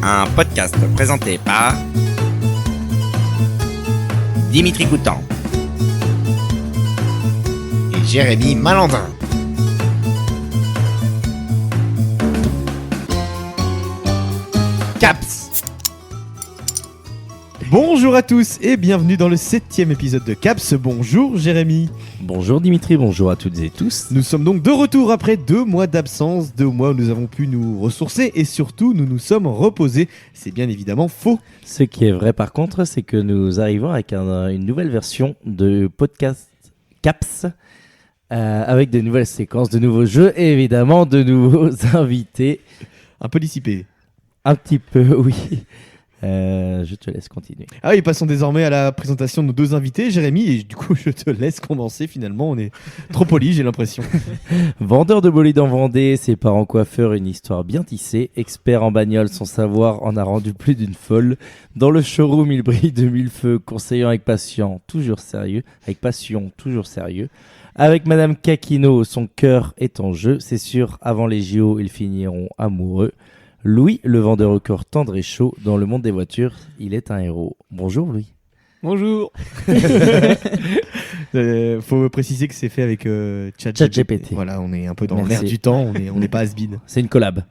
un podcast présenté par Dimitri Coutan et Jérémy Malandin. Caps. Bonjour à tous et bienvenue dans le 7e épisode de Caps. Bonjour Jérémy. Bonjour Dimitri, bonjour à toutes et tous. Nous sommes donc de retour après 2 mois d'absence, 2 mois où nous avons pu nous ressourcer et surtout nous nous sommes reposés. C'est bien évidemment faux. Ce qui est vrai par contre, c'est que nous arrivons avec une nouvelle version de podcast Caps, avec de nouvelles séquences, de nouveaux jeux et évidemment de nouveaux invités. Un peu dissipé. Un petit peu, oui. Je te laisse continuer. Ah oui, passons désormais à la présentation de nos 2 invités, Jérémy, et du coup je te laisse commencer finalement, on est trop poli j'ai l'impression. Vendeur de bolide en Vendée, ses parents coiffeurs, une histoire bien tissée. Expert en bagnole, son savoir en a rendu plus d'une folle. Dans le showroom, il brille de mille feux, conseillant avec passion, toujours sérieux. Avec Madame Kakino, son cœur est en jeu. C'est sûr, avant les JO, ils finiront amoureux. Louis, le vendeur au corps tendre et chaud, dans le monde des voitures, il est un héros. Bonjour Louis. Bonjour. Faut préciser que c'est fait avec ChatGPT. Voilà, on est un peu dans l'air du temps, on n'est pas has-been. C'est une collab.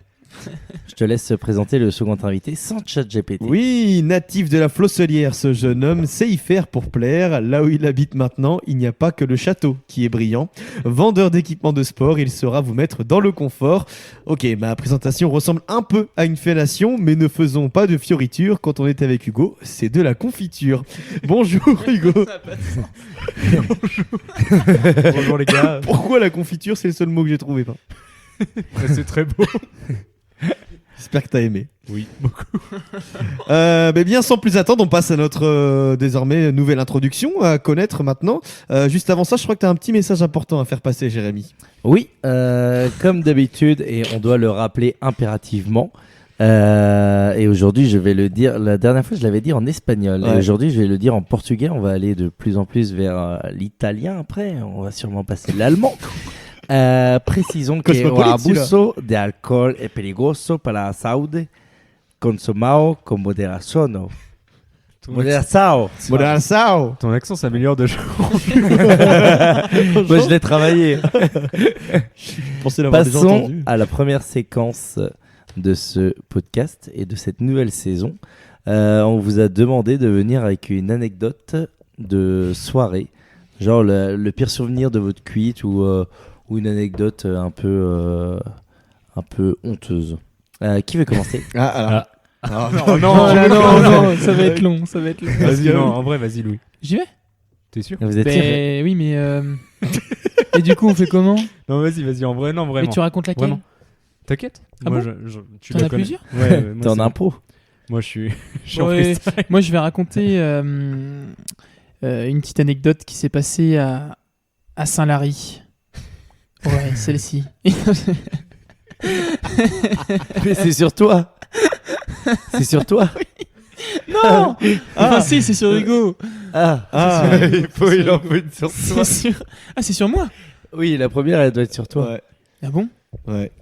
Je te laisse présenter le second invité sans ChatGPT. Oui, natif de la Flosselière, ce jeune homme sait y faire pour plaire. Là où il habite maintenant, il n'y a pas que le château qui est brillant. Vendeur d'équipements de sport, il saura vous mettre dans le confort. Ok, ma présentation ressemble un peu à une fellation, mais ne faisons pas de fioritures. Quand on est avec Hugo, c'est de la confiture. Bonjour Hugo. Bonjour les gars. Pourquoi la confiture, c'est le seul mot que j'ai trouvé. C'est très beau. J'espère que t'as aimé. Oui, beaucoup. Mais bien sans plus attendre, on passe à notre désormais nouvelle introduction à connaître maintenant. Juste avant ça, je crois que t'as un petit message important à faire passer, Jérémy. Oui, comme d'habitude, et on doit le rappeler impérativement. Et aujourd'hui, je vais le dire. La dernière fois, je l'avais dit en espagnol. Ouais. Et aujourd'hui, je vais le dire en portugais. On va aller de plus en plus vers l'italien après. On va sûrement passer l'allemand. Precisons que o abuso de alcohol es peligroso para la salud, consumado con moderación. Moderação. Ton accent s'améliore de jour. Moi, je l'ai travaillé. Passons entendu. à la première séquence de ce podcast et de cette nouvelle saison. On vous a demandé de venir avec une anecdote de soirée, genre le pire souvenir de votre cuite ou une anecdote un peu honteuse. Qui veut commencer? Non, ça va être long. Vas-y, non, en vrai, vas-y, Louis. J'y vais? T'es sûr? Vous êtes tiré. Oui, mais... Et du coup, on fait comment? Non, vas-y, en vrai, non, vraiment. Mais tu racontes laquelle? Vraiment. T'inquiète. Ah moi, bon tu T'en la as connais. plusieurs? Ouais, moi, T'es en c'est- impro. Moi, je suis en Ouais, freestyle. moi, je vais raconter une petite anecdote qui s'est passée à Saint-Lary. Ouais, celle-ci. Mais c'est sur toi. C'est sur toi. Non. Enfin, si, c'est sur Hugo. Il en faut une sur C'est sur... Ah, c'est sur moi? Oui, la première, elle doit être sur toi. Ouais. Ah bon? Ouais.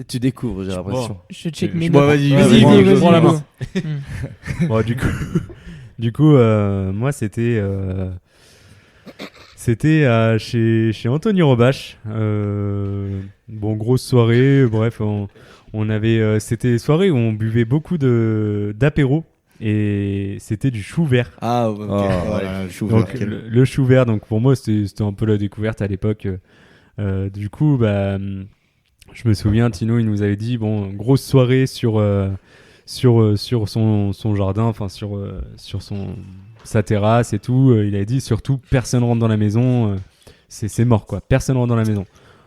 Tu découvres, j'ai l'impression. Je check mes Bon, notes. vas-y, Vas-y, prends Hugo, la vas-y, main. Hugo. Bon, du coup, moi, c'était chez Anthony Robache. Bon, grosse soirée. Bref, on avait. C'était soirée où on buvait beaucoup d'apéro et c'était du chou vert. Ah, ok. Oh, Voilà, le chou vert, Donc quel- le chou vert. Donc pour moi, c'était un peu la découverte à l'époque. Du coup, je me souviens, Tino, il nous avait dit bon, grosse soirée sur son jardin, enfin sur sa terrasse et tout. Il a dit surtout personne rentre dans la maison, c'est mort quoi, personne rentre dans la maison.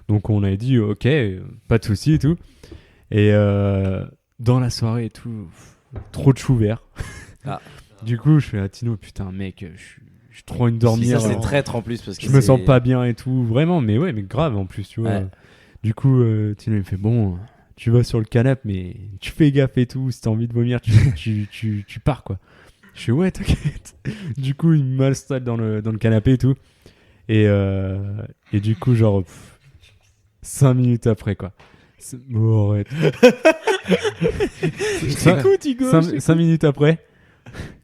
Donc on avait dit ok, pas de souci et tout. Et dans la soirée et tout, trop de choux verts. Ah. Du coup je fais à Tino putain mec, je trop envie de dormir. Ça, c'est genre. traître en plus. Parce que Je me sens pas bien et tout, vraiment, mais ouais, mais grave en plus, tu vois. Ouais. Du coup, Tino il me fait bon, tu vas sur le canapé, mais tu fais gaffe et tout, si t'as envie de vomir, tu pars quoi. Je fais ouais, t'inquiète. Du coup, il m'installe dans le canapé et tout. Et du coup, genre 5 minutes après quoi. Oh, arrête. T'écoutes, Hugo. 5 minutes après,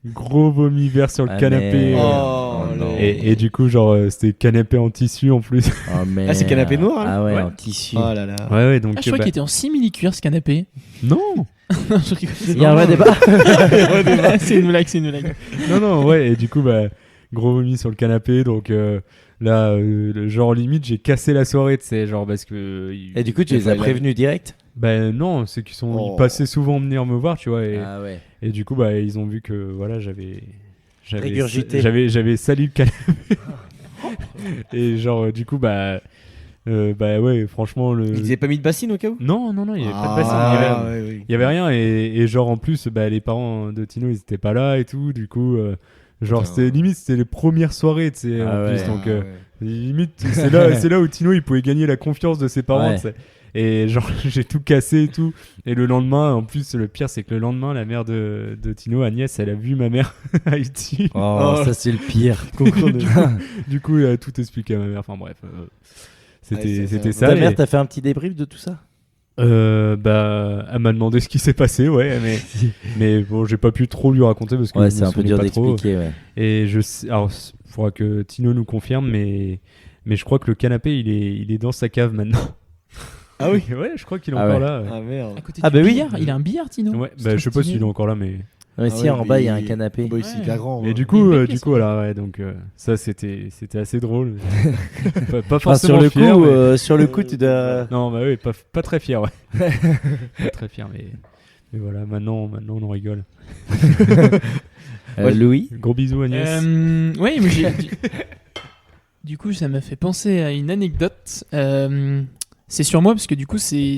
gros vomi vert sur le Ah, canapé. merde. Oh, Oh, non. Et du coup, genre, c'était canapé en tissu en plus. Oh, merde. Ah, c'est canapé noir, là Ah ouais, Ouais. en tissu. Oh là là. Ouais, donc. Ah, je crois qu'il était en simili-cuir ce canapé. Non, Non, je rigole. Il y a un vrai débat. C'est une blague, c'est une blague. non, ouais. Et du coup, bah, gros vomi sur le canapé. Donc là, genre, limite, j'ai cassé la soirée, tu sais, genre, parce que. Et du coup, tu les as prévenus direct? Ben non, c'est qu'ils Oh. ils passaient souvent venir me voir, tu vois. Ah ouais. Et du coup, bah, ils ont vu que voilà, j'avais Régurgité. j'avais sali le canapé. Et genre, du coup, bah ouais, franchement, Ils avaient pas mis de bassine au cas où? non, il y avait pas de bassin, Ah, ouais, oui. il y avait rien. Et genre, en plus, bah, les parents de Tino, ils étaient pas là et tout. Du coup, genre, Putain. c'était les premières soirées, tu sais, Ah en plus. ouais. Donc, Ah, ouais. limite, c'est là où Tino, il pouvait gagner la confiance de ses parents, Ouais. tu sais. Et genre, j'ai tout cassé et tout. Et le lendemain, en plus, le pire, c'est que le lendemain, la mère de Tino, Agnès, elle a vu ma mère à Haïti. Oh, Oh. ça c'est le pire. Du coup, elle a tout expliqué à ma mère. Enfin bref, Ouais, c'était ça- ça. Ta mère et- t'a fait un petit débrief de tout ça? bah, elle m'a demandé ce qui s'est passé, ouais, mais bon, j'ai pas pu trop lui raconter parce que Ouais, je c'est me un peu souvenais dur pas trop. d'expliquer, ouais. Et je sais, alors, faudra que Tino nous confirme, mais je crois que le canapé, il est dans sa cave maintenant. Ah oui? Ouais, je crois qu'il est Ah encore ouais. là. Ah merde. À côté Ah, du bah oui. billard. Il a un billard, Tino. Ouais, C'est bah, trop je sais pas stylé. s'il est encore là, mais. Ouais, si, en bas, il y a un canapé. Bah, c'est Ouais. hyper grand. Mais ouais. du coup, belle pièce, voilà, ouais, donc ça c'était assez drôle. Pas Enfin, forcément sur le fier, coup, mais- sur le coup, tu dois. Non, bah oui, pas très fier, ouais. Pas très fier, mais voilà, maintenant on en rigole. Louis. Gros bisous Agnès. Ouais, mais du coup, ça m'a fait penser à une anecdote. C'est sur moi parce que du coup, c'est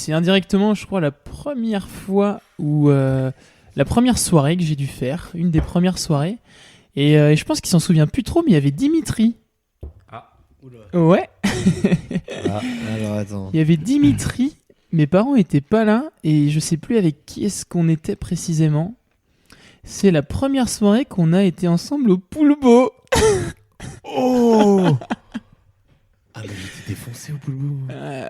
indirectement, je crois, la première fois où la première soirée que j'ai dû faire, une des premières soirées. Et je pense qu'il s'en souvient plus trop, mais il y avait Dimitri. Ah. Ouais, Alors attends. il y avait Dimitri. Mes parents étaient pas là et je sais plus avec qui est-ce qu'on était précisément. C'est la première soirée qu'on a été ensemble au Poulbo. Oh! Ah, mais j'étais défoncé au poulbou. Euh,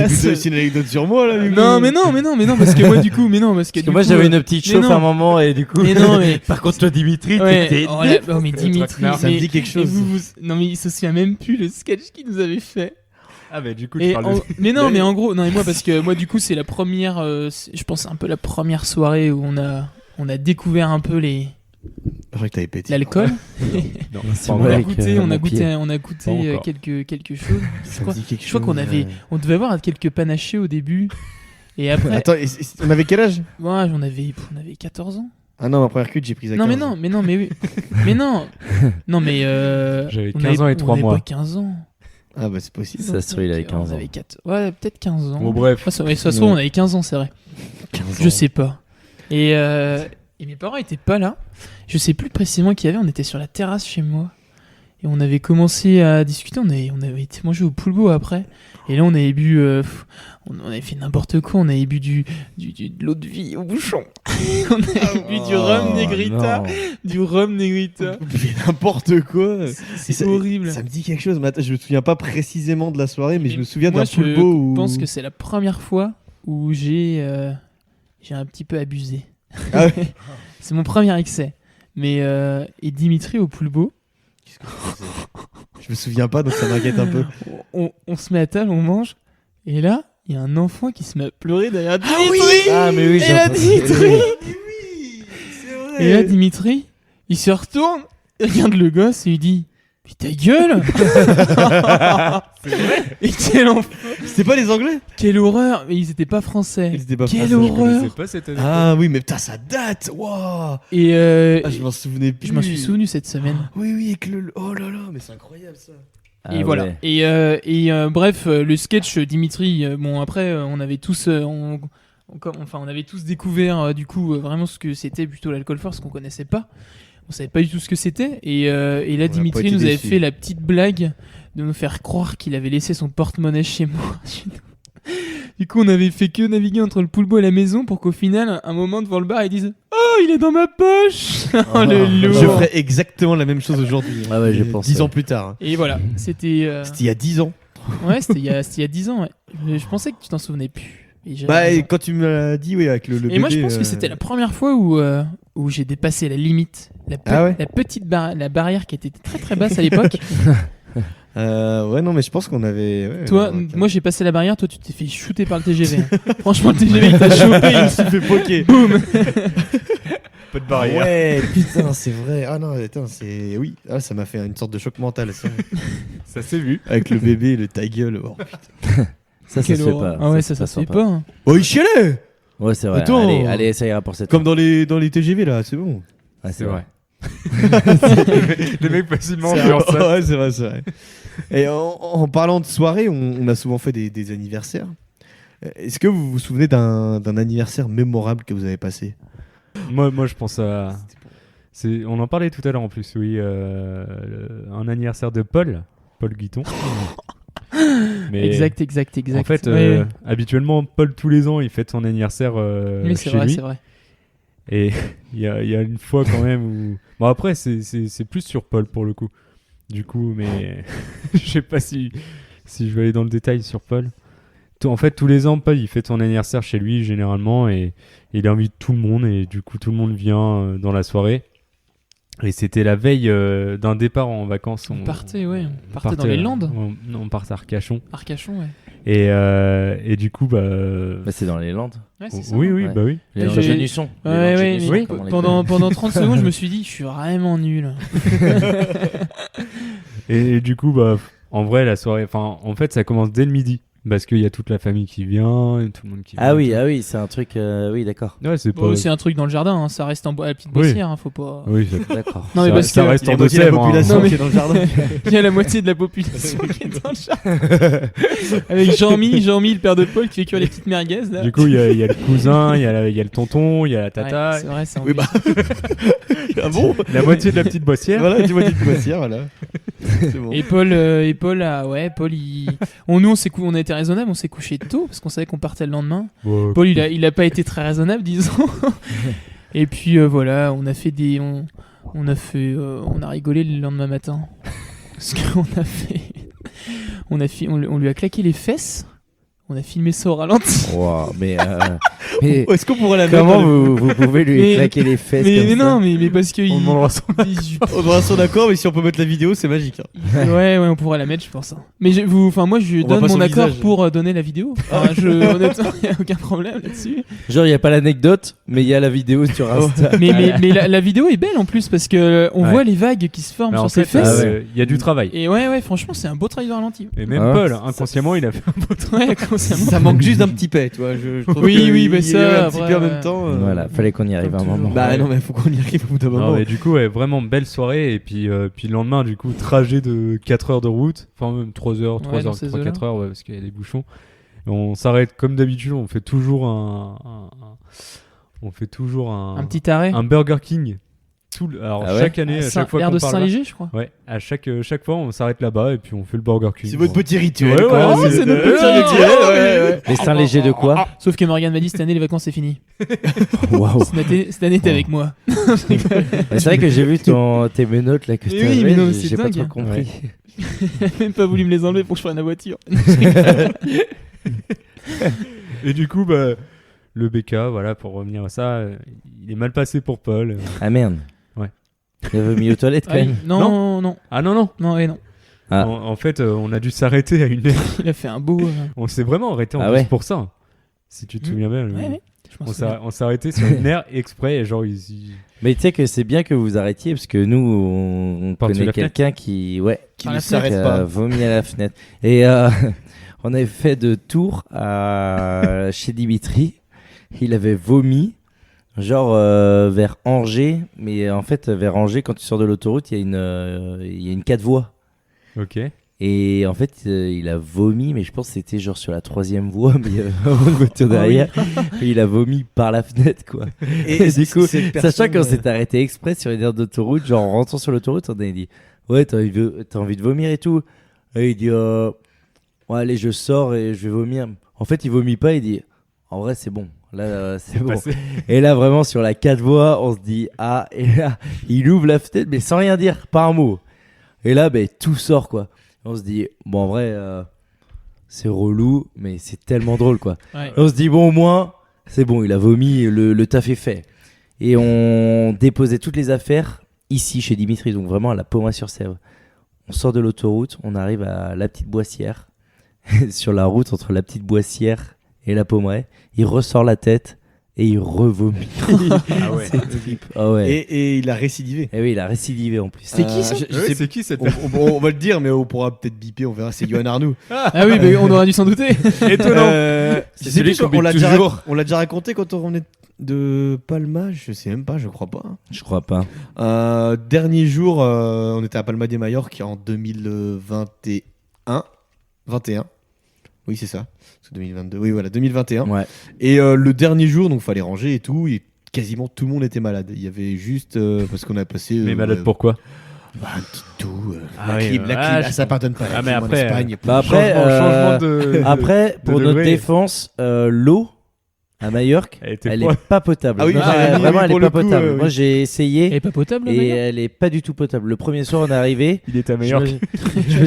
C'est une anecdote sur moi là, du coup. non, mais non, parce que moi du coup, Parce que moi, j'avais une petite mais chauffe non. à un moment et du coup. Mais non, mais Par contre, toi, Dimitri, ouais, t'étais. oh, là- oh, mais Dimitri, traquenard. Ça me mais- dit quelque et chose. non mais il se souvient même plus le sketch qu'il nous avait fait. Ah bah du coup Et tu parles de... mais non, mais en gros, non, et moi parce que moi du coup c'est la première, je pense un peu la première soirée où on a découvert un peu Je crois que t'avais pété. l'alcool. Non, C'est pas On vrai. a encore. Avec, goûté, on mon a pied. goûté, Pas encore. quelque chose. Ça me dit quelque Je crois qu'on chose, avait, on devait avoir quelques panachés au début. Et après, Attends, on avait quel âge? ouais, on avait 14 ans. Ah non, ma première cuite, j'ai pris à Non 15. mais non, mais oui. Mais non. Non mais J'avais on 15 ans et on 3 avait mois. pas 15 ans. Ah bah c'est possible. Ça se trouve, il avait 15 On ans. avait Ouais, peut-être 15 ans. Bon bref, Ah, ça se trouve, on avait 15 ans, c'est vrai. 15 ans. Je sais pas. Et mes parents étaient pas là. Je sais plus précisément qui y avait. On était sur la terrasse chez moi. Et on avait commencé à discuter. On avait été manger au Poulbo après. Et là, on avait bu. On avait fait n'importe quoi. On avait bu de l'eau de vie au bouchon. On avait bu du rhum Negrita. Du rhum Negrita. Mais n'importe quoi. C'est ça- horrible. Ça me dit quelque chose. Mais attends, je me souviens pas précisément de la soirée, mais je me souviens Moi, d'un poulbo où. Je pense que c'est la première fois où j'ai un petit peu abusé. Ah ouais. C'est mon premier excès. Mais et Dimitri au Poulbo, Qu'est-ce que c'est? Je me souviens pas, donc ça m'inquiète un peu. on se met à table, on mange, et là, il y a un enfant qui se met à pleurer derrière Dimitri. Ah, mais oui, Et j'ai là, entendu. Dimitri, Oui, c'est vrai. et là, Dimitri, il se retourne, il regarde le gosse et il dit « Mais ta gueule !» Et C'était pas les Anglais? quelle horreur. Mais ils étaient pas français. Ils étaient pas Quelle français, je horreur. je connaissais pas cette anecdote. Ah oui, mais putain, ça date. Waouh. Et Ah, je m'en souvenais plus. je m'en suis souvenu cette semaine. Oui, oui, avec le. Oh là là, mais c'est incroyable ça. Ah Et voilà. ouais. Et bref, le sketch Dimitri. Bon après, on avait tous, on avait tous découvert du coup vraiment ce que c'était plutôt l'alcool fort, ce qu'on connaissait pas. On savait pas du tout ce que c'était. Et là, pas Dimitri été nous avait déçus. fait la petite blague de nous faire croire qu'il avait laissé son porte-monnaie chez moi. Du coup, on avait fait que naviguer entre le Poulbo et la maison pour qu'au final, un moment devant le bar, ils disent « Oh, il est dans ma poche !» Oh, le lourd. Je ferais exactement la même chose aujourd'hui. Ah ouais, je pense, 10 ouais. ans plus tard. Et voilà, c'était... C'était il y a 10 ans. Ouais, c'était il y a 10 ans, ouais. Je pensais que tu t'en souvenais plus. Et j'avais Bah, raison. et quand tu me l'as dit, oui, avec le Et moi, je bébé, pense que c'était la première fois où j'ai dépassé la limite. Ah ouais La petite la barrière qui était très très basse à l'époque. Ouais, non, mais je pense qu'on avait. Ouais, Toi, ouais, moi j'ai passé la barrière, toi tu t'es fait shooter par le TGV. hein. Franchement, le TGV il t'a chopé, il s'est fait poker. Boum. Pas de Ah ouais, putain, c'est vrai. Ah non, attends, c'est. Oui, ah, ça m'a fait une sorte de choc mental, ça. Ça s'est vu. Avec le bébé, le ta gueule. Oh, Ça Quelle se fait horreur. pas. Ah ouais, ça se fait sympa. pas. hein. oh il chialait. Ouais, c'est vrai. Attends. Allez, ça ira pour cette Comme dans les TGV, là, c'est bon. Ouais, C'est vrai. Les mecs facilement influençables. Ouais, c'est vrai, c'est vrai. Et en parlant de soirée, on a souvent fait des anniversaires. Est-ce que vous vous souvenez d'un anniversaire mémorable que vous avez passé? Moi, je pense à. On en parlait tout à l'heure en plus, oui. Un anniversaire de Paul Guiton. Mais Exact. En fait, Ouais. habituellement, Paul, tous les ans, il fête son anniversaire Oui, c'est chez vrai, lui. c'est vrai. Et il y a une fois quand même où. Bon, après, c'est plus sur Paul pour le coup. Du coup, mais je sais pas si je vais aller dans le détail sur Paul. En fait, tous les ans, Paul, il fête son anniversaire chez lui généralement et il invite tout le monde et du coup, tout le monde vient dans la soirée. Et c'était la veille d'un départ en vacances. On partait dans les Landes. On partait à Arcachon. Arcachon, ouais. Et du coup, bah. Bah, c'est dans les Landes. Ouais, c'est ça. Oui, Ouais. bah oui. Les Landes j'ai- Génusson. Les Ouais, Landes ouais, Génusson, mais comme on les pendant 30 secondes, je me suis dit, je suis vraiment nul. Et du coup, bah, en vrai, la soirée. Enfin, en fait, ça commence dès le midi. Parce qu'il y a toute la famille qui vient, et tout le monde qui vient. Ah oui, c'est un truc. Oui, d'accord. Ouais, c'est Bon, pas. c'est un truc dans le jardin, hein, ça reste à la petite Oui. boissière, hein, faut pas. Oui, D'accord. Non, mais ça, parce ça que reste Il y a en moitié de la Deux-Sèvres, hein. population Non, mais- qui est dans le jardin. il y a la moitié de la population qui est dans le jardin. Avec Jean-Mi, le père de Paul, qui fait cuire les petites merguez. Là. Du coup, il y a le cousin, il y a le tonton, il y a la Ouais, tata, c'est vrai, c'est Oui, bah. Ah bon? la moitié de la petite boissière. Voilà, tu vois, du boissière, voilà. C'est bon. Et Paul, on a été raisonnable, on s'est couché tôt parce qu'on savait qu'on partait le lendemain. Bon, Paul, il a pas été très raisonnable, disons. Et puis voilà, on a rigolé le lendemain matin parce qu'on on lui a claqué les fesses. On a filmé ça au ralenti. Wow, mais Est-ce qu'on pourrait la mettre comment dans le- vous pouvez lui Mais- claquer les fesses Mais comme ça non, mais parce que on demandera son. On devra son accord, mais si on peut mettre la vidéo, c'est magique. hein. Ouais, on pourrait la mettre, je pense. hein. Mais moi, je On voit donne pas mon son accord visage. pour donner la vidéo. Honnêtement, il n'y a aucun problème là-dessus. Genre, il n'y a pas l'anecdote, mais il y a la vidéo sur Insta. Mais la vidéo est belle en plus parce que on Ouais. voit les vagues qui se forment Mais sur en ses fait, fesses. il y a du travail. Et ouais, franchement, c'est un beau travail de ralenti. Et même Ah. Paul, inconsciemment, il a fait un beau travail. Ouais, consciemment. Ça manque juste d'un petit paix, tu vois. Je trouve Oui, que oui, il bah y a ça, eu un après, petit peu en ouais. même temps. Voilà, fallait qu'on y arrive à un Comme moment. Bah Ouais. non, mais faut qu'on y arrive au bout d'un Non, moment. mais du coup, ouais, vraiment belle soirée. Et puis le lendemain, du coup, trajet de 4 heures de route. Enfin, même 3 heures, 3 dans heures, ces 3-4 heures, ouais, parce qu'il y a des bouchons. Et on s'arrête comme d'habitude. On fait toujours on fait toujours Un petit arrêt. un Burger King. Alors, Ah ouais chaque année, à chaque fois L'air qu'on de parle là- Saint-Léger, je crois. Ouais, à chaque fois, on s'arrête là-bas et puis on fait le Burger King. C'est votre Bon. petit rituel. Ouais, quoi. ouais, c'est notre petit Ouais, rituel, ouais, ouais. Les seins légers de quoi Sauf que Morgane m'a dit cette année, les vacances, c'est fini. Waouh. Cette année, t'es avec moi. Mais c'est vrai que j'ai vu tes menottes là que Mais t'avais, oui, mais non, mais c'est j'ai pas dingue, trop hein. compris. Il a même pas voulu me les enlever pour que je prenne la voiture. Et du coup, bah, le BK, voilà, pour revenir à ça, il est mal passé pour Paul. Ah merde. Ouais. Il avait mis aux toilettes quand Ah, même. non. Ah non. Non. Ah. En fait, on a dû s'arrêter à une heure. Il a fait un beau. On s'est vraiment arrêté en Ah plus ouais. pour ça. Si tu te Mhm. souviens bien. Ouais. Je m'en souviens. On s'est arrêté sur une aire exprès. Et genre, Mais tu sais que c'est bien que vous arrêtiez parce que nous, on Par-dessus connaît la fenêtre. quelqu'un qui Par la ne s'arrête a pas. vomi à la fenêtre. Et on avait fait de Tours à chez Dimitri. Il avait vomi, genre vers Angers. Mais en fait, vers Angers, quand tu sors de l'autoroute, il y a une 4 voies. ok. Et en fait, il a vomi, mais je pense que c'était genre sur la 3e voie, mais il y avait vraiment une voiture derrière. Et il a vomi par la fenêtre, quoi. Et du coup, sachant qu'on s'est arrêté exprès sur une aire d'autoroute, genre en rentrant sur l'autoroute, on a dit ouais, t'as envie de vomir et tout. Et il dit ouais, allez, je sors et je vais vomir. En fait, il vomit pas, il dit en vrai, c'est bon. Là, c'est bon. Passé. Et là, vraiment, sur la 4 voies, on se dit ah, et là, il ouvre la fenêtre, mais sans rien dire, pas un mot. Et là, ben, tout sort, quoi. On se dit bon, en vrai. c'est relou, mais c'est tellement drôle, quoi. Ouais. Et on se dit, bon, au moins, c'est bon, il a vomi, le taf est fait. Et on déposait toutes les affaires ici, chez Dimitri, donc vraiment à la Pommeraye-sur-Sèvre. On sort de l'autoroute, on arrive à la Petite Boissière. Sur la route entre la Petite Boissière et la Pommeraye, il ressort la tête et il revomit. Ah ouais. C'est trip. Ah ouais. Et il a récidivé. Et oui, il a récidivé en plus. C'était qui ça je Ouais, sais- c'est qui cette on va le dire, mais on pourra peut-être biper, on verra. C'est Johan Arnoux. Ah oui, mais on aurait dû s'en douter. Étonnant. Je C'est sais celui plus, qu'on on l'a bip déjà, toujours. on l'a déjà raconté quand on revenait de Palma. Je sais même pas, je crois pas. Je crois pas. Dernier jour, on était à Palma de Majorque en 2021. 21. Oui, c'est ça. C'est 2022. Oui, voilà, 2021. Ouais. Et le dernier jour, donc fallait ranger et tout. Et quasiment tout le monde était malade. Il y avait juste parce qu'on a passé. Mais malade pourquoi Un petit tout. Ah la oui, clim, je ça pardonne pas. Ah, La mais clim en après, Espagne. Bah après, Changement de. Après, pour de notre degré. défense, l'eau à Majorque, Elle était elle froide. est pas potable. Ah oui, Non, j'ai mis, vraiment, oui, elle pour est le pas coup, potable. oui. Moi, j'ai essayé Elle est pas potable, et le mec elle est pas du tout potable. Le premier soir, on est arrivé. Il était à Je meilleur. me, je me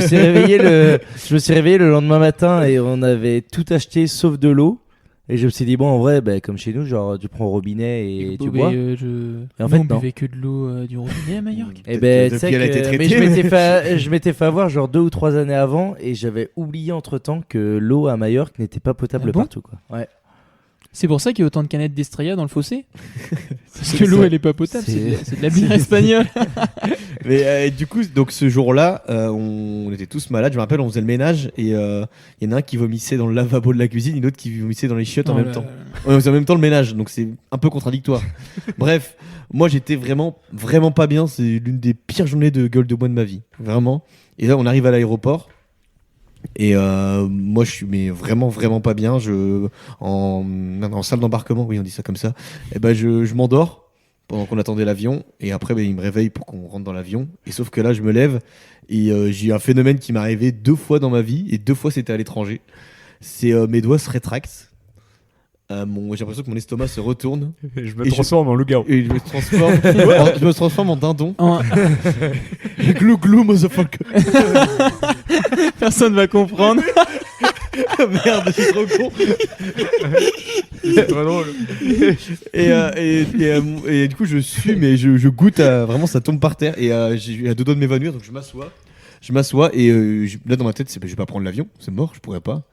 suis réveillé le lendemain matin et on avait tout acheté sauf de l'eau. Et je me suis dit, bon, en vrai, bah, comme chez nous, genre, tu prends au robinet et tu bois. Et en fait, on non. buvait que de l'eau du robinet à Majorque. Et ben, tu Depuis, sais elle a été que traitée. mais je m'étais fait avoir genre 2 ou 3 années avant et j'avais oublié entre temps que l'eau à Majorque n'était pas potable Ah bon partout, quoi. Ouais. C'est pour ça qu'il y a autant de canettes d'Estrella dans le fossé. Parce C'est que l'eau ça. elle est pas potable, C'est- c'est de la bière espagnole. Mais du coup, donc ce jour-là, on était tous malades. Je me rappelle, on faisait le ménage et il y en a un qui vomissait dans le lavabo de la cuisine, et l'autre qui vomissait dans les chiottes en Oh même là temps. là. On faisait en même temps le ménage, donc c'est un peu contradictoire. Bref, moi j'étais vraiment pas bien. C'est l'une des pires journées de gueule de bois de ma vie, vraiment. Et là, on arrive à l'aéroport. Et moi je suis vraiment pas bien. En salle d'embarquement, oui on dit ça comme ça. Et ben je m'endors pendant qu'on attendait l'avion et après il me réveille pour qu'on rentre dans l'avion. Et sauf que là je me lève et j'ai eu un phénomène qui m'est arrivé 2 fois dans ma vie et 2 fois c'était à l'étranger. C'est mes doigts se rétractent. J'ai l'impression que mon estomac se retourne Je me Et transforme en loup-garou. et je me transforme en dindon. En- Glou glou motherfucker. Personne va comprendre. Merde, je suis trop con. C'est très drôle. Et du coup, je suis, mais je goûte à. Vraiment, ça tombe par terre. Et j'ai à 2 doigts de m'évanouir, donc je m'assois. Je m'assois et là, dans ma tête, je vais pas prendre l'avion, c'est mort, je pourrais pas.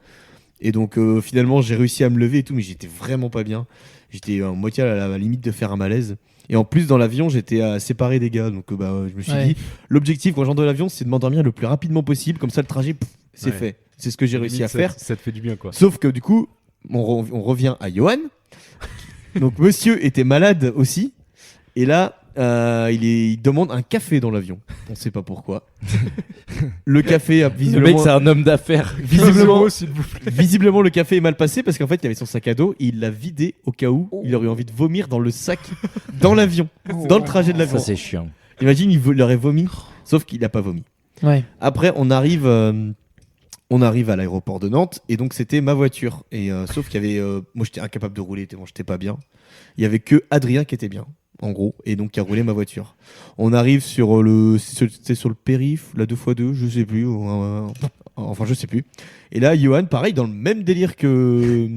Et donc, finalement, j'ai réussi à me lever et tout, mais j'étais vraiment pas bien. J'étais en moitié à la limite de faire un malaise. Et en plus, dans l'avion, j'étais séparé des gars. Donc, je me suis Ouais. dit, l'objectif quand j'entre dans l'avion, c'est de m'endormir le plus rapidement possible. Comme ça, le trajet, c'est Ouais. fait. C'est ce que j'ai réussi à faire. Ça te fait du bien, quoi. Sauf que du coup, on revient à Johan. Donc monsieur était malade aussi. Et là, il demande un café dans l'avion. On sait pas pourquoi. Le café a Le mec, visiblement, c'est un homme d'affaires. visiblement, s'il vous plaît. visiblement, le café est mal passé parce qu'en fait, il y avait son sac à dos et il l'a vidé au cas où il aurait eu envie de vomir dans le sac, dans l'avion, dans le trajet de l'avion. Ça, c'est chiant. Imagine, il aurait vomi, sauf qu'il n'a pas vomi. Ouais. Après, on arrive à l'aéroport de Nantes et donc c'était ma voiture. Et sauf qu'il y avait, moi j'étais incapable de rouler, tellement j'étais pas bien. Il y avait que Adrien qui était bien, en gros, et donc qui a roulé ma voiture. On arrive sur c'était sur le périph, la 2x2, je sais plus, enfin je sais plus. Et là, Johan, pareil, dans le même délire que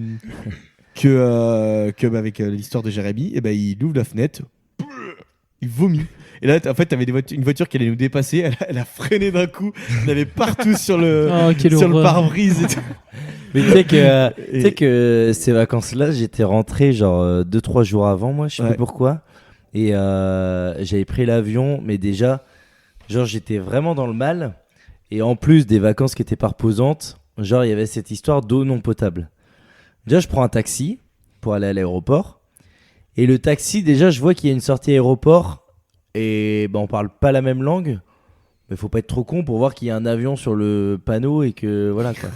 avec l'histoire de Jérémy, et ben il ouvre la fenêtre, il vomit. Et là, en fait, t'avais une voiture qui allait nous dépasser. Elle a freiné d'un coup. Il y avait partout sur le Oh, quelle sur le horreur. pare-brise. Et tout. Mais tu sais que, Et- tu sais que ces vacances-là, j'étais rentré genre 2-3 jours avant, moi, je sais Ouais. plus pourquoi. Et j'avais pris l'avion, mais déjà, genre j'étais vraiment dans le mal. Et en plus des vacances qui étaient pas reposantes, genre il y avait cette histoire d'eau non potable. Déjà, je prends un taxi pour aller à l'aéroport. Et le taxi, déjà, je vois qu'il y a une sortie aéroport. Et ben, on parle pas la même langue. Mais faut pas être trop con pour voir qu'il y a un avion sur le panneau et que voilà quoi.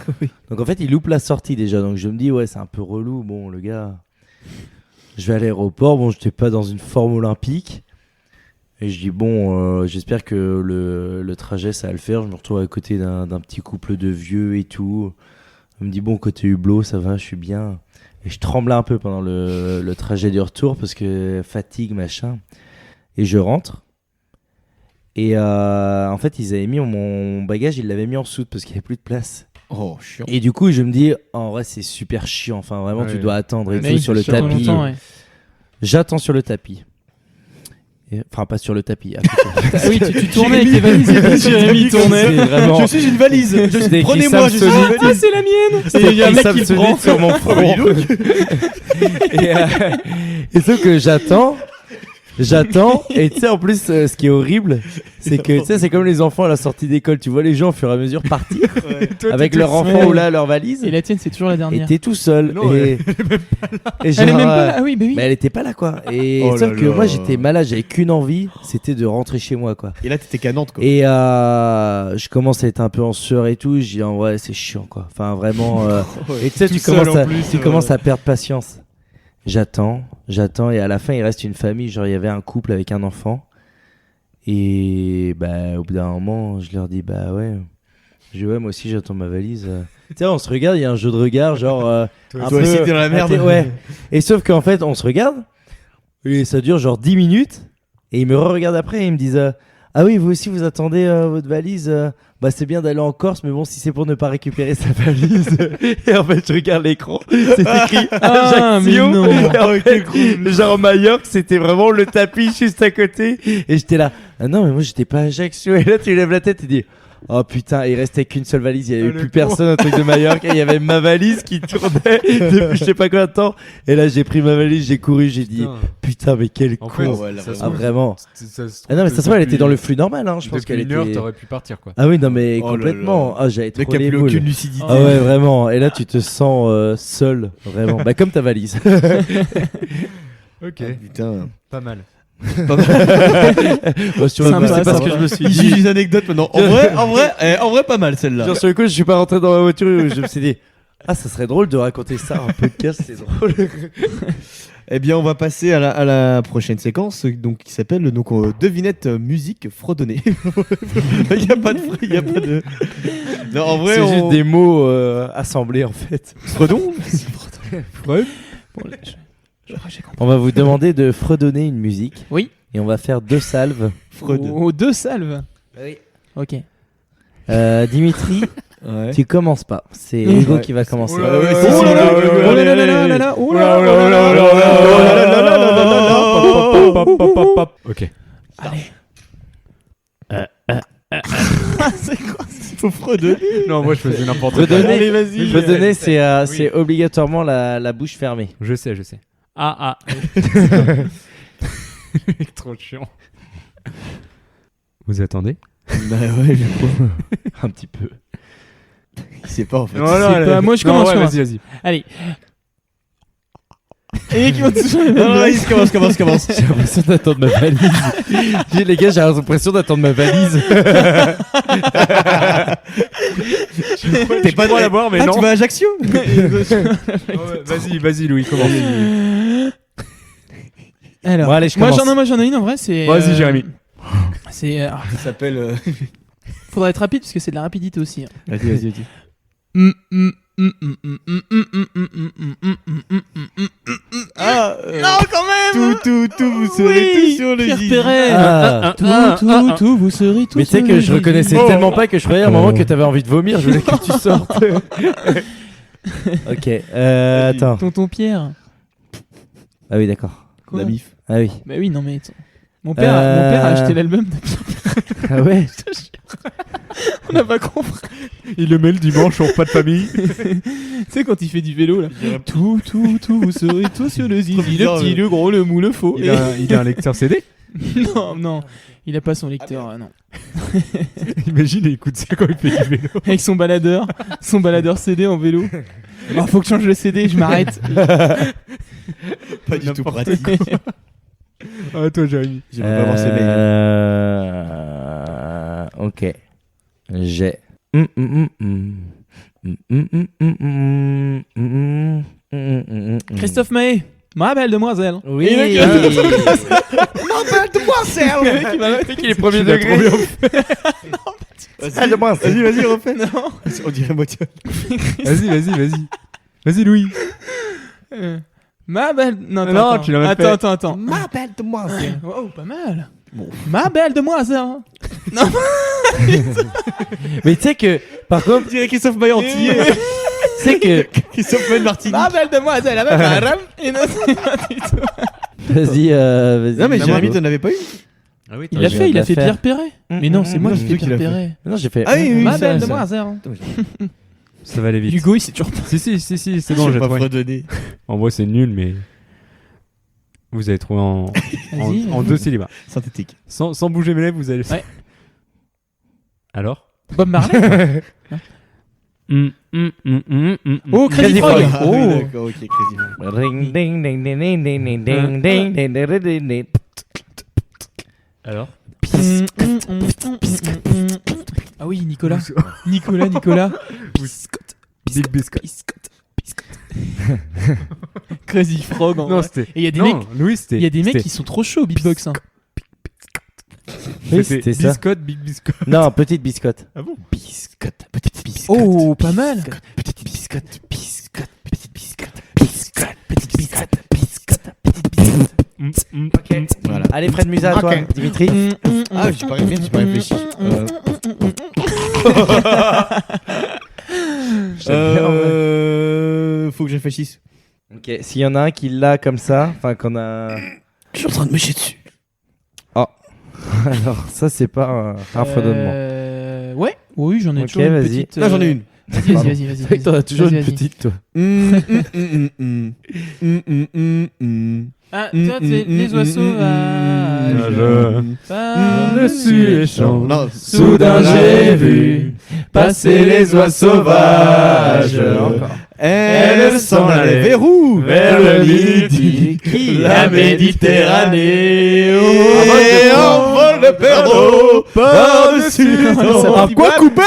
Donc en fait, il loupe la sortie déjà. Donc je me dis, ouais, c'est un peu relou. Bon, le gars, je vais à l'aéroport. Bon, j'étais pas dans une forme olympique. Et je dis, bon, j'espère que le trajet ça va le faire. Je me retrouve à côté d'un petit couple de vieux et tout. On me dit, bon, côté hublot, ça va, je suis bien. Et je tremblais un peu pendant le trajet du retour parce que fatigue, machin. Et je rentre. Et en fait, ils avaient mis mon bagage, ils l'avaient mis en soute parce qu'il n'y avait plus de place. Oh, chiant. Et du coup, je me dis, en vrai, c'est super chiant. Enfin, vraiment, Ouais. tu dois attendre et Mais tout oui, sur le ça prend tapis. longtemps, ouais. J'attends sur le tapis. Enfin, pas sur le tapis. À côté. Ah oui, tu tournais avec tes valises et puis Jérémy tournait. C'est vraiment. Je suis une valise. C'était Prenez-moi, je suis une Samsonite. valise. c'est la mienne. C'était il y a un mec écrit qui le Samsonite prend. sur mon front. Et sauf que j'attends, et tu sais, en plus, ce qui est horrible, c'est que tu sais, c'est comme les enfants à la sortie d'école. Tu vois les gens au fur et à mesure partir avec leur enfant ou là, leur valise. Et la tienne, c'est toujours la Et dernière. t'es tout seul. Non, et Elle est genre, même pas là. Ah oui, bah oui. mais elle était pas là, quoi. Et Oh sauf là que là. moi, j'étais malade. J'avais qu'une envie, c'était de rentrer chez moi, quoi. Et là, t'étais qu'à Nantes, quoi. Et je commence à être un peu en sueur et tout. Je dis en vrai, c'est chiant, quoi. Enfin, vraiment. Et tu sais, tu commences à perdre patience. J'attends, et à la fin, il reste une famille. Genre, il y avait un couple avec un enfant. Et bah, au bout d'un moment, je leur dis, bah ouais. Je dis, ouais, moi aussi, j'attends ma valise. Tu sais, on se regarde, il y a un jeu de regard, genre. Un Toi aussi, t'es dans la merde. Ouais. Et sauf qu'en fait, on se regarde. Et ça dure genre 10 minutes. Et ils me regardent après et ils me disent ah oui, vous aussi, vous attendez votre valise. Bah, c'est bien d'aller en Corse, mais bon, si c'est pour ne pas récupérer sa valise. Et en fait, je regarde l'écran. C'est écrit Ah, mais Ajaccio. non. Et en fait, genre Majorque, c'était vraiment le tapis juste à côté. Et j'étais là. Ah non, mais moi, j'étais pas à Ajaccio. Et là, tu lèves la tête et dis oh putain, il restait qu'une seule valise, il n'y avait le plus con. personne au truc de Majorque. Et il y avait ma valise qui tournait depuis je sais pas combien de temps. Et là, j'ai pris ma valise, j'ai couru, j'ai dit putain, mais quel En con. fait, ouais, là, ça se Ah, trouve- vraiment. ça se Ah non, mais ça se trouve, elle était depuis- dans le flux normal, hein. Je pense depuis qu'elle une heure, était. t'aurais pu partir, quoi. Ah oui, non, mais Oh là complètement. là. Ah, j'avais Le trop mec a les plus boules. aucune lucidité. Ah ouais, vraiment. Et là, tu te sens seul, vraiment. Bah, comme ta valise. Ok, Putain. pas mal. Bah, sur le coup, Sympa, c'est pas ce que sympa. je me suis Il dit. juge une anecdote maintenant. En vrai, pas mal celle-là. Genre, sur le coup, je suis pas rentré dans ma voiture. Je me suis dit, ah, ça serait drôle de raconter ça en podcast, c'est drôle. Eh bien, on va passer à la prochaine séquence, donc qui s'appelle devinette musique fredonnée. Il y a pas de. Non, en vrai, C'est juste des mots assemblés, en fait. fredon. Bon, là, j'ai compris. On va vous demander de fredonner une musique. Oui. Et on va faire 2 salves. Freud. Oh, 2 salves. Oui. Ok. Dimitri, Ouais. tu commences pas. C'est Ouais. Hugo qui va commencer. Oh là Ouais, là si, là si, là ouais, là ouais, là ouais, Oh ouais, là ouais, là ouais, là là là. Oh Oh là là là là là là là là là. Ok. Allez. C'est quoi? Il faut fredonner. Non, moi je faisais n'importe quoi. Fredonner, Allez, vas-y. fredonner, c'est Oui. c'est obligatoirement la bouche fermée. Je sais. Ah. Trop chiant. Vous attendez? Bah ouais, je crois. Un petit peu. Il sait pas en fait. C'est pas- moi, je commence, je commence. Vas-y. Allez. Et qui vont toujours les mêmes Non, non, blagues. vas-y, commence. J'ai l'impression d'attendre ma valise. Les gars, j'ai l'impression d'attendre ma valise. T'es pas crois l'avoir, mais ah, non. tu vas à Ajaccio? Vas-y, Louis, commence. Alors, Bon, allez, je moi commence. j'en ai une en vrai, c'est. Vas-y, Jérémy. C'est. Ça s'appelle. Faudra être rapide parce que c'est de la rapidité aussi. hein. Vas-y. Ah, Non, quand même. tout, vous serez tous sur le Pierre zizi. Perret. Ah. Tout, vous serez tous. Mais tu sais sur que le je reconnaissais zizi. tellement pas que je croyais à un moment que t'avais envie de vomir. Je voulais que tu sortes. Ok. Attends. Tonton Pierre. Ah oui, d'accord. Quoi La mif. Ah oui. Bah oui, non mais. Mon père a acheté l'album de Pierre. Ah ouais. On n'a pas compris. Il le met le dimanche au repas de famille. Tu sais quand il fait du vélo là. Tout, vous serez tous sur le zizi. Le bizarre, petit, le gros, le mou, le faux. Il a un lecteur CD. Non, il a pas son lecteur, non. Imagine, il écoute ça quand il fait du vélo. Avec son baladeur CD en vélo. Oh, faut que je change le CD, je m'arrête. Pas du tout pratique. Ah, toi, Jérémy. J'aimerais pas voir ces mails. Ok. J'ai. Christophe Maé, ma belle demoiselle. Oui. Et le mec, Ma belle demoiselle. le mec, il m'a fait qu'il est premier Tu l'as trop degré. bien Vas-y, refais. Non. On dirait moitié. Vas-y. Vas-y, Louis. Ma belle. Non, Non, attends, tu l'as même attends. Ma belle demoiselle. Oh, pas mal. Bon. Ma belle demoiselle. Mais tu sais que Par contre, On dirait Christophe Maé entier. c'est que. Christophe Maé Martini. Ma belle demoiselle avec un rame. Et non, c'est pas du tout. Vas-y, vas-y. Non, mais Jérémy, Margot. t'en avais pas eu? Ah oui, Il l'a je fait, viens il de a la fait faire. Pierre Perret. Mais non, c'est moi non, qui c'est fais toi qui Pierre l'as fait. Perret. Non, j'ai fait. Ah oui, oui, Ma ça, belle ça. demoiselle. ça va aller vite. Hugo, il s'est toujours pas. Si, c'est Je bon, vais j'ai pas trouvé. fredonner. En vrai, c'est nul, mais vous avez trouvé Vas-y. en 2 syllabes. Synthétique. Sans bouger mes lèvres, vous allez. Ouais. Alors Bob Marley. Oh, Crazy Frog. Ah oui, d'accord, ok, Crazy Frog. Ring, ding, ding, ding, ding, ding, ding, ding, ding, ding, ding, ding, ding. Alors Ah oui, Nicolas. Nicolas. Big Biscuit. Crazy Frog. En Non, vrai. c'était. Et il y a des Non, mecs. Louis, c'était. Il y a des mecs c'était- qui sont trop chauds au beatbox. Hein. Oui, C'était c'était ça. biscotte, Big Biscotte. Non, petite biscotte. Ah bon Biscotte, petite biscotte. Oh, pas mal. Petite biscotte, biscotte, petite biscotte, biscotte, petite biscotte, biscotte, petite biscotte. Ok. Voilà. Allez, Fred Musa, à toi, Ok. Dimitri. Ah, j'ai pas réfléchi. Faut que je réfléchisse. Ok, s'il y en a un qui l'a comme ça, enfin qu'on a. Je suis en train de me chier dessus. Alors, ça, c'est pas un fredonnement. Ouais, oui, j'en ai Ok, toujours une vas-y. petite. Là, j'en ai une. Vas-y. C'est vrai que t'en as toujours Vas-y, une vas-y. petite, toi. Ah, toi, c'est les oiseaux sauvages. Par-dessus les champs. Non, Soudain, j'ai vu passer les oies sauvages. Elle s'en allait vers où? Vers le midi, La Méditerranée. Et en vol de perdreau par-dessus. Quoi couper?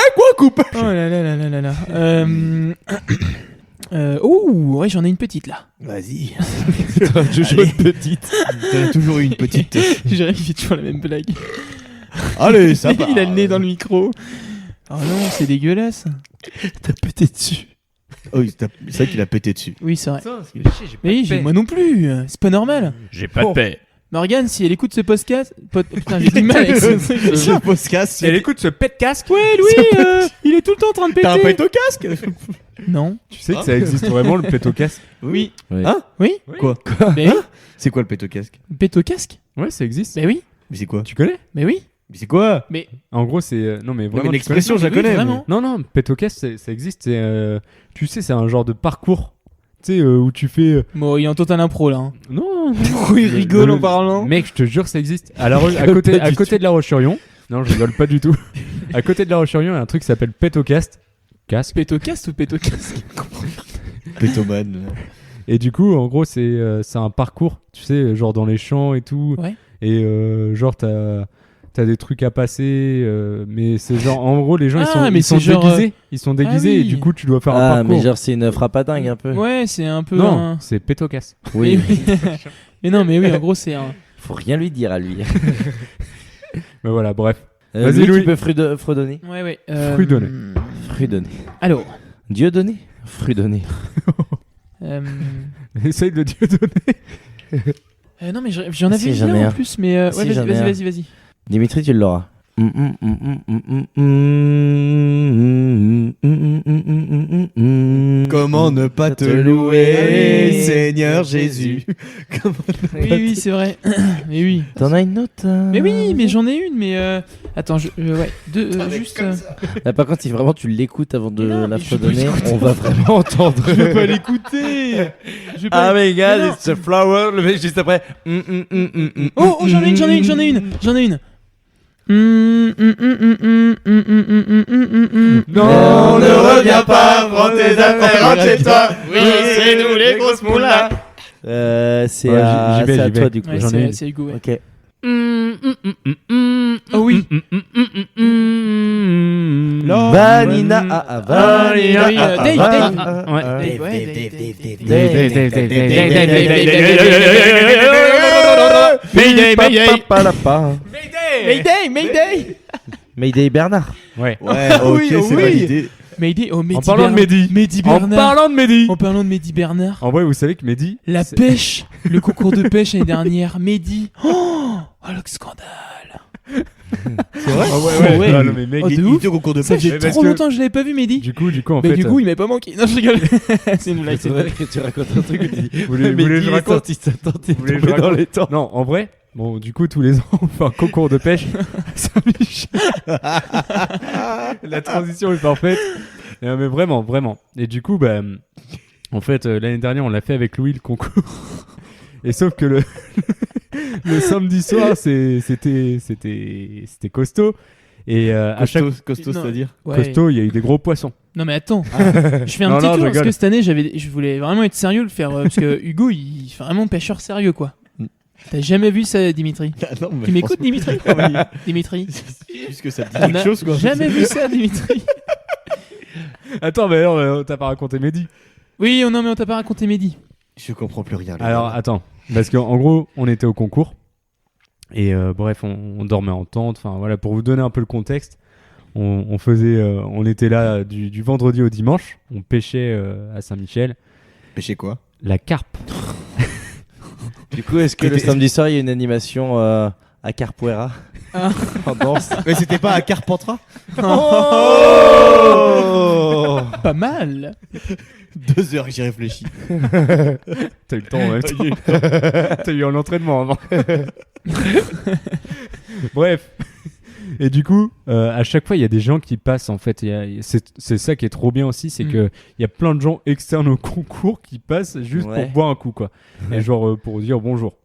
Oh là là là là là là. Ouh, ouais, j'en ai une petite là. Vas-y. Toujours une petite. T'en as toujours eu une petite. Jérémy fait toujours la même blague. Allez, ça part. Il a le nez dans le micro. Oh non, c'est dégueulasse. T'as pété dessus. Oh, c'est vrai qu'il a pété dessus. Oui, c'est vrai. Putain, Mais oui, moi non plus. C'est pas normal. J'ai pas de paix. Morgane, si elle écoute ce podcast. Putain, j'ai du mal avec ce truc. C'est un podcast. Elle écoute ce pet casque. Ouais, Louis, il est tout le temps en train de péter. T'as un pète au casque? Non. Tu sais que ça existe vraiment le pet au casque. Oui. Hein? Oui. Quoi? Mais oui. C'est quoi le pète au casque? Pète au casque. Ouais, ça existe. Mais oui. Mais c'est quoi? Tu connais Mais oui. Mais c'est quoi? Mais En gros, c'est. Non, mais Non, vraiment. mais tu connais l'expression, je la Oui, connais. vraiment. Non, non, pet au casque, ça existe. Tu sais, c'est un genre de parcours. Tu sais, où tu fais. bon, il est en total impro là. Hein. Non, Pourquoi il rigole en parlant? Mec, je te jure, ça existe. À rigole pas à du côté de la Roche-sur-Yon. Non, je rigole pas du tout. À côté de la Roche-sur-Yon, il y a un truc qui s'appelle pet au casque. Casque. Pète au casque ou pète au casque? Pétomane. Et du coup, en gros, c'est un parcours, tu sais, genre dans les champs et tout. Ouais. Et genre, t'as des trucs à passer, mais c'est genre, en gros, les gens, Ah, mais ils sont c'est genre, déguisés. Ils sont déguisés oui. et du coup, tu dois faire un Ah, parcours. mais genre, c'est une frappadingue un peu. Ouais, c'est un peu. Non, un- c'est pétocasse. Oui. Mais non, mais oui, en gros, c'est un. Faut rien lui dire à lui. Mais voilà, bref. Vas-y, Louis, Louis. tu peux fredonner. Ouais, ouais. Fredonner. Fredonner. Alors. Dieu donné. Fredonner. Essaye de Dieu donner. Non, mais j'en avais Si, une j'en ai bien en un. plus, mais. Si, Ouais, j'en ai un. vas-y. Dimitri, tu l'auras. Comment ne pas te louer, Seigneur Jésus? Oui, c'est vrai. Mais oui. T'en as une autre Mais oui, mais j'en ai une, mais. Attends, ouais. Juste. Là, par contre, si vraiment tu l'écoutes avant de Mais non, la mais je peux fredonner, l'écouter. on va vraiment entendre. Je vais pas l'écouter. Je vais pas. Ah, my god, Mais non. it's a flower. Le mec juste après. Oh, j'en ai une. Non, ne reviens pas, prends tes affaires, rentre chez toi. Oui, c'est nous les grosses moulas. C'est Ouais, à, j'y vais, c'est à j'y toi vais. du coup. Ouais, J'en ai une. c'est Hugo, ouais. Ok. Oh oui. Vanina, Vanina, Dave, Dave. Ouais. Dave, ouais, Mayday, Mayday. Mayday Bernard. Ouais. Ouais, ok, Oui, c'est oui. validé. Mayday, oh Mehdi En parlant de Bernard. Mehdi. Mehdi En Bernard. parlant de Mehdi. En parlant de Mehdi Bernard. En vrai, vous savez que Mehdi. La c'est- pêche, le concours de pêche l'année dernière, Mehdi. Oh, le scandale. C'est vrai Ah ouais. Ah, non, mais mec, Oh, de Il ouf. était au concours de Ça pêche. fait Mais parce trop que- longtemps que je l'avais pas vu, Mehdi. du coup, en Mais fait, du coup, il m'a pas manqué. Non, je rigole. C'est une blague. C'est vrai que tu racontes un truc où tu dis. Vous voulez- mais vous voulez que il je est raconte sorti sa tente, il est Vous voulez que tombé je dans raconte les temps. non, en vrai, bon, du coup, tous les ans, on fait un concours de pêche à Saint-Michel. La transition est parfaite. Mais vraiment. Et du coup, bah, en fait, l'année dernière, on l'a fait avec Louis, le concours. Et sauf que le samedi soir, c'était costaud. Et à chaque Costaud, Non. c'est-à-dire. Ouais. costaud, il y a eu des gros poissons. Non, mais attends. Je fais un Non, petit non, tour je parce que rigole. cette année, je voulais vraiment être sérieux, le faire. Parce que Hugo, il fait vraiment pêcheur sérieux, quoi. T'as jamais vu ça, Dimitri? Ah non, mais Tu m'écoutes, Dimitri? franchement, Dimitri? c'est juste que ça te dit On quelque a chose, quoi. jamais vu ça, Dimitri. Attends, mais alors, t'as pas raconté Mehdi. Oui, non, mais on t'a pas raconté Mehdi. Je comprends plus rien. les Alors gars. attends, parce qu'en gros, on était au concours et bref, on dormait en tente. Enfin voilà, pour vous donner un peu le contexte, on était là du vendredi au dimanche. On pêchait à Saint-Michel Pêcher quoi? la carpe. Du coup, est-ce que le samedi soir, il y a une animation à Carpuera Ah. en danse? Mais c'était pas à Carpentras? Oh Pas mal. 2 heures que j'y réfléchis. T'as eu le temps en même temps. T'as eu un entraînement avant. Bref. Et du coup, à chaque fois, il y a des gens qui passent en fait. C'est ça qui est trop bien aussi, c'est que il y a plein de gens externes au concours qui passent juste Ouais. pour boire un coup, quoi. Et genre pour dire bonjour.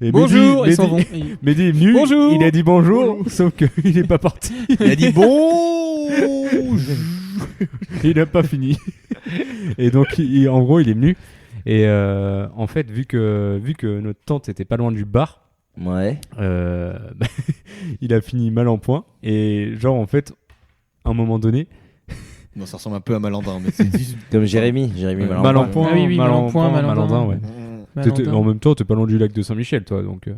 Et Bonjour, ils s'en vont. Mehdi est venu, Bonjour. il a dit bonjour, sauf qu'il est pas parti. Il a dit bon. Il n'a pas fini. Et donc, en gros, il est venu. Et en fait, vu que notre tente était pas loin du bar, Ouais. il a fini mal en point. Et genre, en fait, à un moment donné, Non, ça ressemble un peu à Malandrin, mais c'est juste. Comme Jérémy Malandrin. mal en point, Ah oui, mal mal en en point, point, Malandrin. Malandrin, ouais. Malandrin. En même temps, t'es pas loin du lac de Saint-Michel, toi, donc.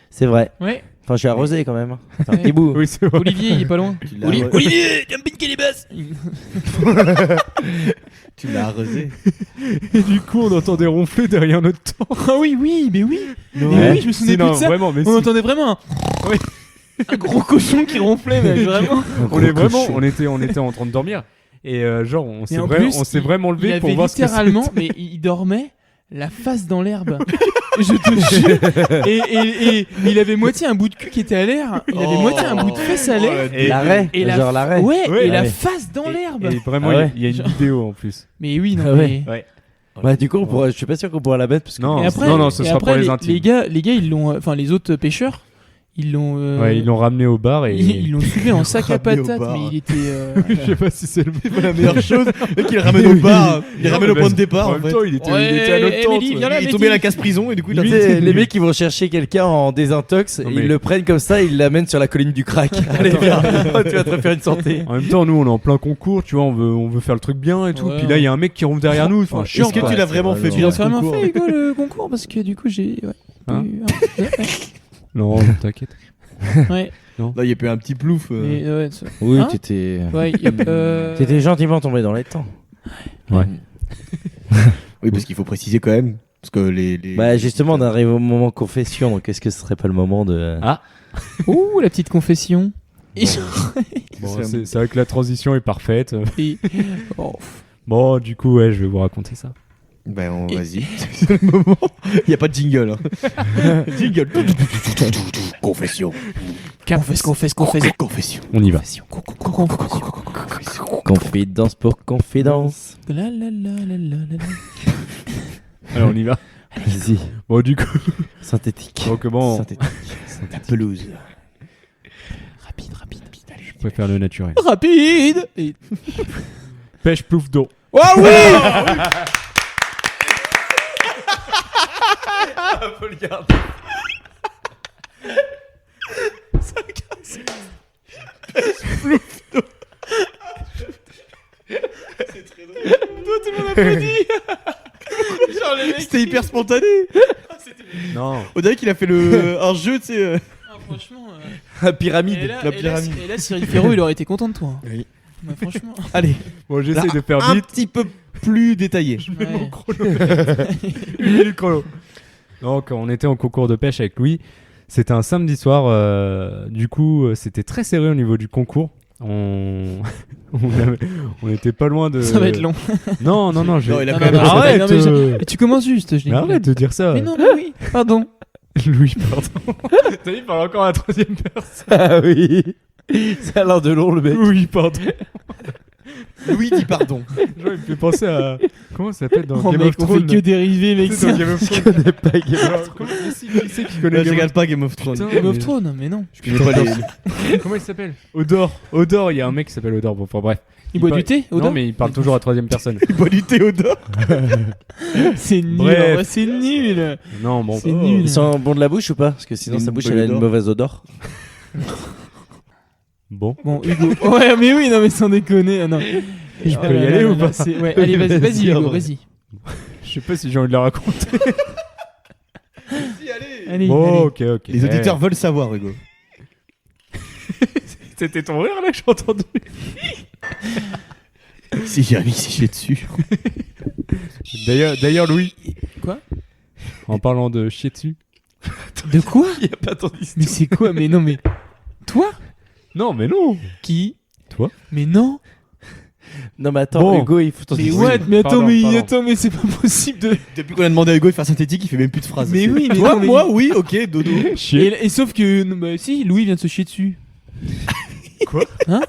C'est vrai. Ouais. Enfin, je suis arrosé quand même. C'est un Ouais. petit bout. Oui, c'est vrai. Olivier, il est pas loin. Tu l'as Olivier, Jumping Calibas. Tu l'as arrosé. Et du coup, on entendait ronfler derrière notre tente. Ah oui, mais oui. Mais Ouais. oui, je me souvenais Si, plus non, de ça. vraiment, mais On si. entendait vraiment Oui. un gros cochon qui ronflait, mais vraiment. On est vraiment, on était en train de dormir. Et genre, on s'est en plus, vraiment Il levé pour avait voir ce que littéralement, mais il dormait la face dans l'herbe. Je te jure. Et il avait moitié un bout de cul qui était à l'air. Il avait moitié un bout de fesse à l'air. Et- L'arrêt. Et la Genre l'arrêt. Ouais, Ouais. et la Ouais. face dans l'herbe. Et vraiment, Ah ouais. il y a une vidéo en plus. Mais oui, non. Ah ouais. mais- Ouais. Bah, du coup, je suis pas sûr qu'on pourra la mettre parce que. Non. Et après, non, ce et sera après, pour les intimes. les gars, ils l'ont. Enfin, les autres pêcheurs, ils l'ont. Ouais, ils l'ont ramené au bar et. Ils l'ont soulevé en sac à Ramené au patates, bar. mais il était. Je sais pas si c'est le C'est pas la meilleure chose. Le mec, il le ramène au bar. Il le Non, ramène mais au point parce- de départ, En en même fait. temps, il était à Ouais, notre tente. Emily, viens là. Il est mais tombé à la dis- casse-prison et du coup, il a Tu fait. sais, les mecs qui vont chercher quelqu'un en désintox, Non, ils mais- le prennent comme ça, ils l'amènent sur la colline du crack. Allez, viens, tu vas te refaire une santé. En même temps, nous, on est en plein concours, tu vois, on veut faire le truc bien et tout. Ouais. Puis là, il y a un mec qui ronfle derrière nous. Enfin, chiant, Est-ce que quoi. tu l'as vraiment fait Tu Tu bien l'as ce vraiment concours? fait, Hugo, le concours parce que du coup, j'ai. Ouais. Hein Ouais. Non, t'inquiète. Ouais. Là, il y a eu un petit plouf. Mais, ouais, ça- Oui, Hein t'étais. ouais, T'étais gentiment tombé dans les temps. Ouais. Oui, parce qu'il faut préciser quand même. Parce que les. Bah, justement, on arrive au moment confession, donc est-ce que ce serait pas le moment de. Ah. Ouh, la petite confession. Et- Bon, c'est vrai que la transition est parfaite. et- Oh. Bon, du coup, ouais, je vais vous raconter ça. Ben, vas-y. C'est le moment. Il n'y a pas de jingle. Hein. Jingle. Confession. Confession. On y va. Confidence pour confidence. La, la, la, la, la, la. Alors, on y va. Vas-y, Bon, du coup, synthétique. donc bon, Synthétique. La pelouse. Rapide. je préfère le naturel. Rapide. Et... Pêche plouf d'eau. Oh oui. Tout le monde applaudit. Genre les mecs. C'était hyper spontané. Non. On dirait qu'il a fait un jeu, tu sais. Ah, franchement. La pyramide. la pyramide. Et là, Cyril Ferraud, il aurait été content de toi. hein. Oui. Ouais, franchement. Allez. Bon, j'essaie Là, de faire un vite. petit peu plus détaillé. Ouais. Une minute chrono. Donc, on était en concours de pêche avec Louis. C'était un samedi soir. Du coup, c'était très serré au niveau du concours. On était pas loin de. Ça va être long. Non. Non, il a Non, quand même- non, Arrête. non, mais Et tu commences juste, je l'ai Mais dit. arrête de dire ça. Mais non, mais oui, pardon. Louis, pardon. T'as vu, il parle encore à la troisième personne. Ah oui. Ça a l'air de long le mec. Oui, pardon. Louis dit pardon. Genre, il me fait penser à. Comment ça s'appelle dans Oh Game mec, of on fait Thrones que dériver, mec. Tu sais, dans Game of Je Thrones. connais pas Game of Alors, comment qui c'est qui connaît Là, je Game regarde pas Game of Thrones. Putain. Game of mais- Thrones, mais non. Je connais pas les. Comment il s'appelle Odor, il y a un mec qui s'appelle Odor. Bon, enfin bref. Il boit parle- du thé, Non, Odor mais il parle toujours à troisième personne. Il boit du Théodore. C'est nul, Bref. en vrai, c'est nul. Non, bon. C'est nul. Il sent bon de la bouche ou pas? Parce que sinon Une sa bouche bonne elle a une odeur. mauvaise odeur. Bon. Bon, Hugo. Ouais, mais oui, non, mais sans déconner. Non. Je peux y aller ou pas Ouais, allez, vas-y, Vas-y, Hugo, en vrai. vas-y. Je sais pas si j'ai envie de la raconter. Allez, Bon, allez. ok. Les auditeurs veulent savoir, Hugo. C'était ton rire là que j'ai entendu. Si Jérémy s'y chier dessus. D'ailleurs, Louis. Quoi En parlant de chier dessus. De quoi Il y a pas ton Mais c'est quoi Mais non, mais. Toi Non, mais non. Qui Toi Mais non. Non mais attends, Bon. Hugo, il faut ton Mais Oui, what Mais attends, pardon, mais pardon. attends, mais c'est pas possible de. Depuis qu'on a demandé à Hugo de faire synthétique, il fait même plus de phrases. Mais C'est- oui, mais Toi, non, mais- moi, oui, ok, dodo. Chier. Et sauf que. Non, bah, si, Louis vient de se chier dessus. Quoi Hein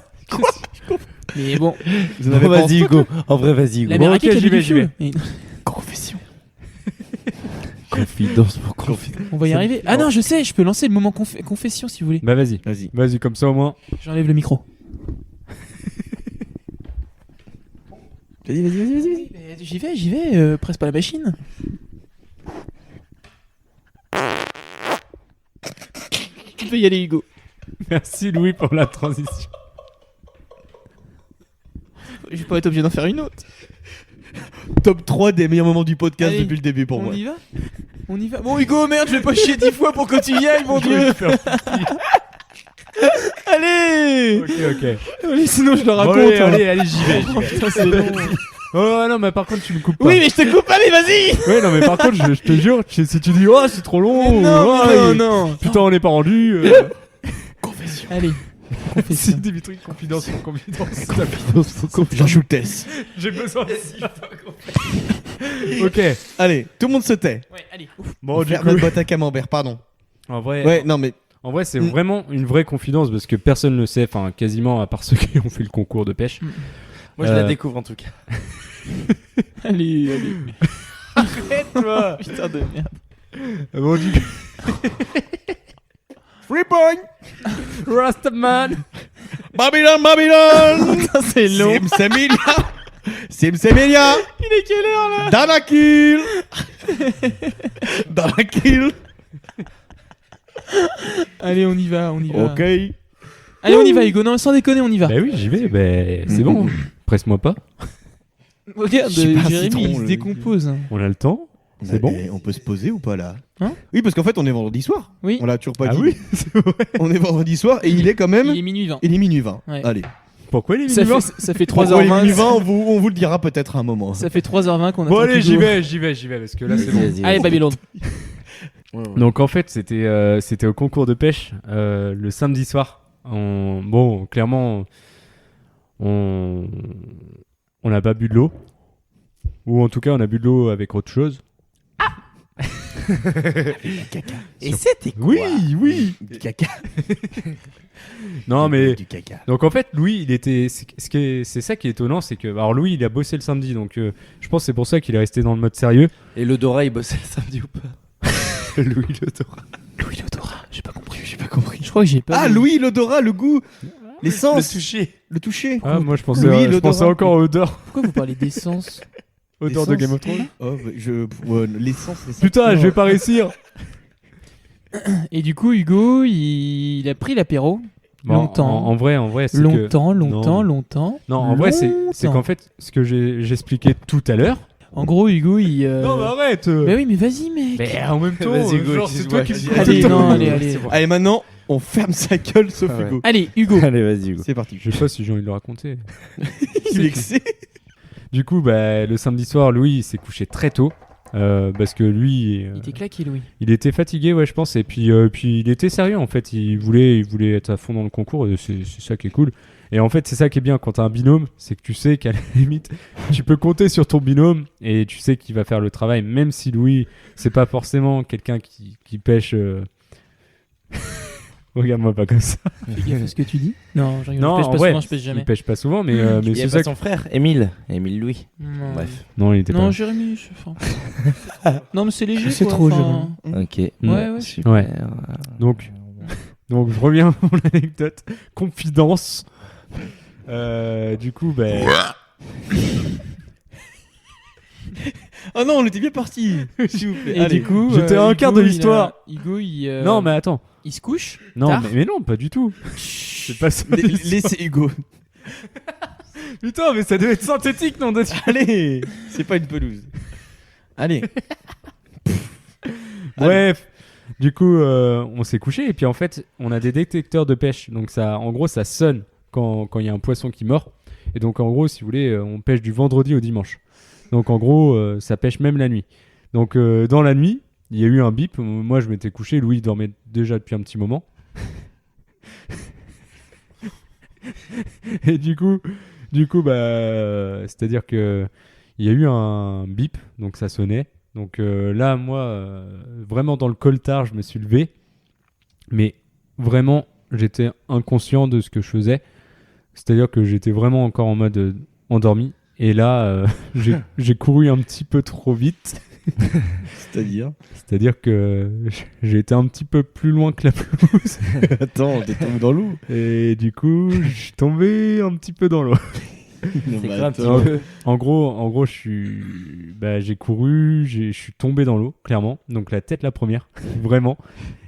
Mais bon, Vous en avez Vas-y pensé Hugo, en vrai vas-y Hugo. la Bon, mère ok, elle j'y avait vais, du j'y vais. feu. Et- Confession. Confidence pour confidence. On va y arriver. Ah non, je sais, je peux lancer le moment confession si vous voulez. Bah vas-y. Vas-y. Vas-y, comme ça au moins. J'enlève le micro. Vas-y. Mais j'y vais, presse pas la machine. Tu peux y aller, Hugo. Merci Louis pour la transition. Je vais pas être obligé d'en faire une autre. Top 3 des meilleurs moments du podcast Allez, depuis le début pour on moi. y va On y va. Bon, Hugo, merde, je vais pas chier 10 fois pour que tu y ailles, mon dieu. Allez Ok. Allez, sinon je le raconte. Bon, allez, hein. allez, j'y vais. Oh, putain, c'est long. Oh non, mais par contre, tu me coupes pas. Oui, mais je te coupe pas, mais vas-y. Ouais, non, mais par contre, je te jure, si tu dis, oh, c'est trop long. Non, oh, non. Putain, on n'est pas rendu. Allez, C'est confession. Dimitri, confidence. Jean Schultes. J'ai besoin de ça. Ok. Allez, tout le monde se tait. Ouais, allez. Bon, du Faire coup, notre boîte à camembert, pardon. en vrai, Ouais, non mais en vrai, c'est Mm. vraiment une vraie confidence parce que personne ne le sait, enfin, quasiment à part ceux qui ont fait le concours de pêche. Moi je la découvre en tout cas. Allez, allez. Arrête-toi. Putain de merde. Bon, du Free point. Rastaman. Babylon. Putain, c'est long. Simsemilia. Il est quelle heure là Danakil. Danakil. Allez, on y va, on y va. Ok. Allez, on y va, Hugo. Non, sans déconner, on y va. Bah oui, j'y vais. Bah, c'est bon. Presse-moi pas. Regarde, Je suis pas un Jérémy, citron, il se le- décompose. On a le temps. C'est bon. On peut se poser ou pas là Hein Oui, parce qu'en fait, on est vendredi soir. Oui. On l'a toujours pas Ah dit. oui, c'est vrai. On est vendredi soir et il est quand même. Il est minuit 20. Il est minuit 20. Ouais. Allez. Pourquoi les Ça minimums fait, ça fait Pourquoi il est 3h20. minuit 20, on vous le dira peut-être à un moment. Ça fait 3h20 qu'on a. Bon, allez, j'y vais, parce que là, c'est bon. Allez, Babylone. Donc en fait, c'était au concours de pêche le samedi soir. Bon, clairement, on n'a pas bu de l'eau. Ou en tout cas, on a bu de l'eau avec autre chose. Et c'était quoi? Oui. Du caca. Non, mais... Du caca. Donc en fait, Louis, c'est ça qui est étonnant, c'est que... Alors Louis, il a bossé le samedi, donc je pense que c'est pour ça qu'il est resté dans le mode sérieux. Et l'odorat il bossait le samedi ou pas? Louis l'odorat. Louis l'odorat. J'ai pas compris. J'ai pas compris. Je crois que j'ai pas. Ah, vu. Louis, l'odorat, le goût, l'essence, toucher. le toucher. Ah, moi je pensais, Louis, je pensais l'odorat. encore à odeur. Pourquoi vous parlez d'essence Odeur de L'essence. Game of Thrones. Oh, l'essence. Putain, je vais pas réussir. Et du coup, Hugo, il a pris l'apéro. Bon, Longtemps. En vrai, c'est que... Longtemps. Non, en vrai, c'est qu'en fait, ce que j'expliquais tout à l'heure... En gros, Hugo, il. Non, mais arrête. Bah oui, mais vas-y, mec. Mais en même temps, Vas-y, Hugo, genre, c'est toi qui me excuse-moi. dis Allez, tout le temps. non, allez. Allez, maintenant, on ferme sa gueule, sauf Ah ouais. Hugo. Allez, Hugo. Allez, vas-y Hugo. C'est parti. Je sais pas si j'ai envie de le raconter. Il est vexé. Du coup, bah, le samedi soir, Louis il s'est couché très tôt. parce que lui, Il était claqué, Louis. il était fatigué, ouais, je pense, et puis il était sérieux en fait. Il voulait être à fond dans le concours, et c'est ça qui est cool. Et en fait, c'est ça qui est bien quand t'as un binôme, c'est que tu sais qu'à la limite, tu peux compter sur ton binôme et tu sais qu'il va faire le travail, même si Louis, c'est pas forcément quelqu'un qui pêche. Regarde-moi pas comme ça. Fais gaffe à ce que tu dis. Non, je rigole. Non, Je pêche en pas vrai, souvent, je pêche jamais. il pêche pas souvent, mais Il y c'est a ça. pas son frère, Émile Louis. Non. Bref. Non, il était Non, pas. Jérémy, non, mais c'est léger. C'est quoi, trop, enfin, Ok. Ouais. Super. Ouais. Donc je reviens à mon anecdote. Confidence. Du coup, ben. Oh non, on était bien parti. S'il vous plaît. Et Allez. du coup, j'étais à un quart de Hugo, l'histoire. Hugo, Non, mais attends. il se couche. Non, tard. mais non, pas du tout. C'est pas ça. Laissez Hugo. Putain, mais ça devait être synthétique, non de... Allez, c'est pas une pelouse. Allez. Bref, du coup, on s'est couché et puis en fait, on a des détecteurs de pêche. Donc ça, en gros, ça sonne quand il y a un poisson qui mord. Et donc en gros, si vous voulez, on pêche du vendredi au dimanche. Donc en gros, ça pêche même la nuit. Donc dans la nuit, il y a eu un bip. Moi, je m'étais couché. Louis dormait déjà depuis un petit moment. Et du coup, c'est-à-dire que il y a eu un bip, donc ça sonnait. Donc là, moi, vraiment dans le coltard, je me suis levé, mais vraiment, j'étais inconscient de ce que je faisais. C'est-à-dire que j'étais vraiment encore en mode endormi. Et là, j'ai couru un petit peu trop vite. C'est-à-dire que j'ai été un petit peu plus loin que la pelouse. Attends, t'es tombé dans l'eau. Et du coup, je suis tombé un petit peu dans l'eau. C'est quoi un petit attends. peu En gros, j'ai couru, je suis tombé dans l'eau, clairement. Donc la tête la première, vraiment.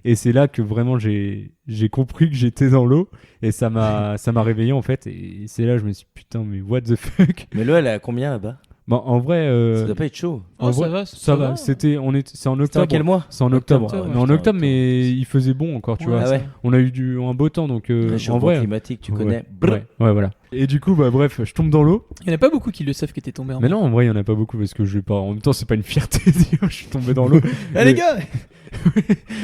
Et c'est là que vraiment j'ai compris que j'étais dans l'eau. Et ça m'a réveillé en fait. Et c'est là que je me suis dit, putain, mais what the fuck. Mais l'eau, elle est à combien là-bas Bon, en vrai, Ça doit pas être chaud. en Oh, vrai, ça va. ça va. C'est en C'était en octobre. quel mois C'est en octobre. Octobre, Mais en putain, octobre, mais il faisait bon encore, tu Ouais, vois. Ah ouais. On a eu un beau temps, donc en Réchauffement vrai. climatique, tu Ouais, connais. ouais, voilà. Et du coup, bah bref, je tombe dans l'eau. Il y en a pas beaucoup qui le savent que t'es tombé en Mais mer. non, en vrai, il y en a pas beaucoup parce que je vais pas. En même temps, c'est pas une fierté de dire je suis tombé dans l'eau. Eh les gars.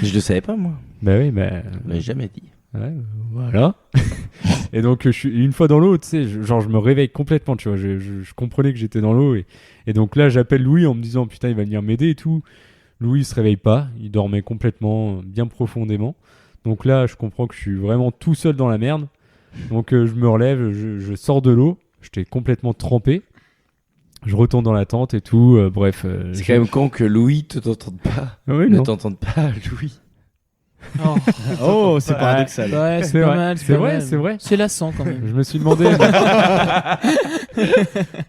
Je le savais pas, moi. Bah oui, bah. Je l'ai jamais dit. Ouais, voilà. Et donc, je suis une fois dans l'eau, tu sais, genre, je me réveille complètement, tu vois. Je comprenais que j'étais dans l'eau. Et donc là, j'appelle Louis en me disant, putain, il va venir m'aider et tout. Louis, il se réveille pas. Il dormait complètement, bien profondément. Donc là, je comprends que je suis vraiment tout seul dans la merde. Donc, je me relève, je sors de l'eau. J'étais complètement trempé. Je retourne dans la tente et tout. Bref. C'est quand même con que Louis te t'entende pas. Ah oui, Ne non. t'entende pas, Louis. Oh, Oh, c'est Ouais. paradoxal. ouais, C'est c'est pas vrai, mal. c'est pas vrai, mal. c'est vrai. C'est lassant quand même. Je me suis demandé.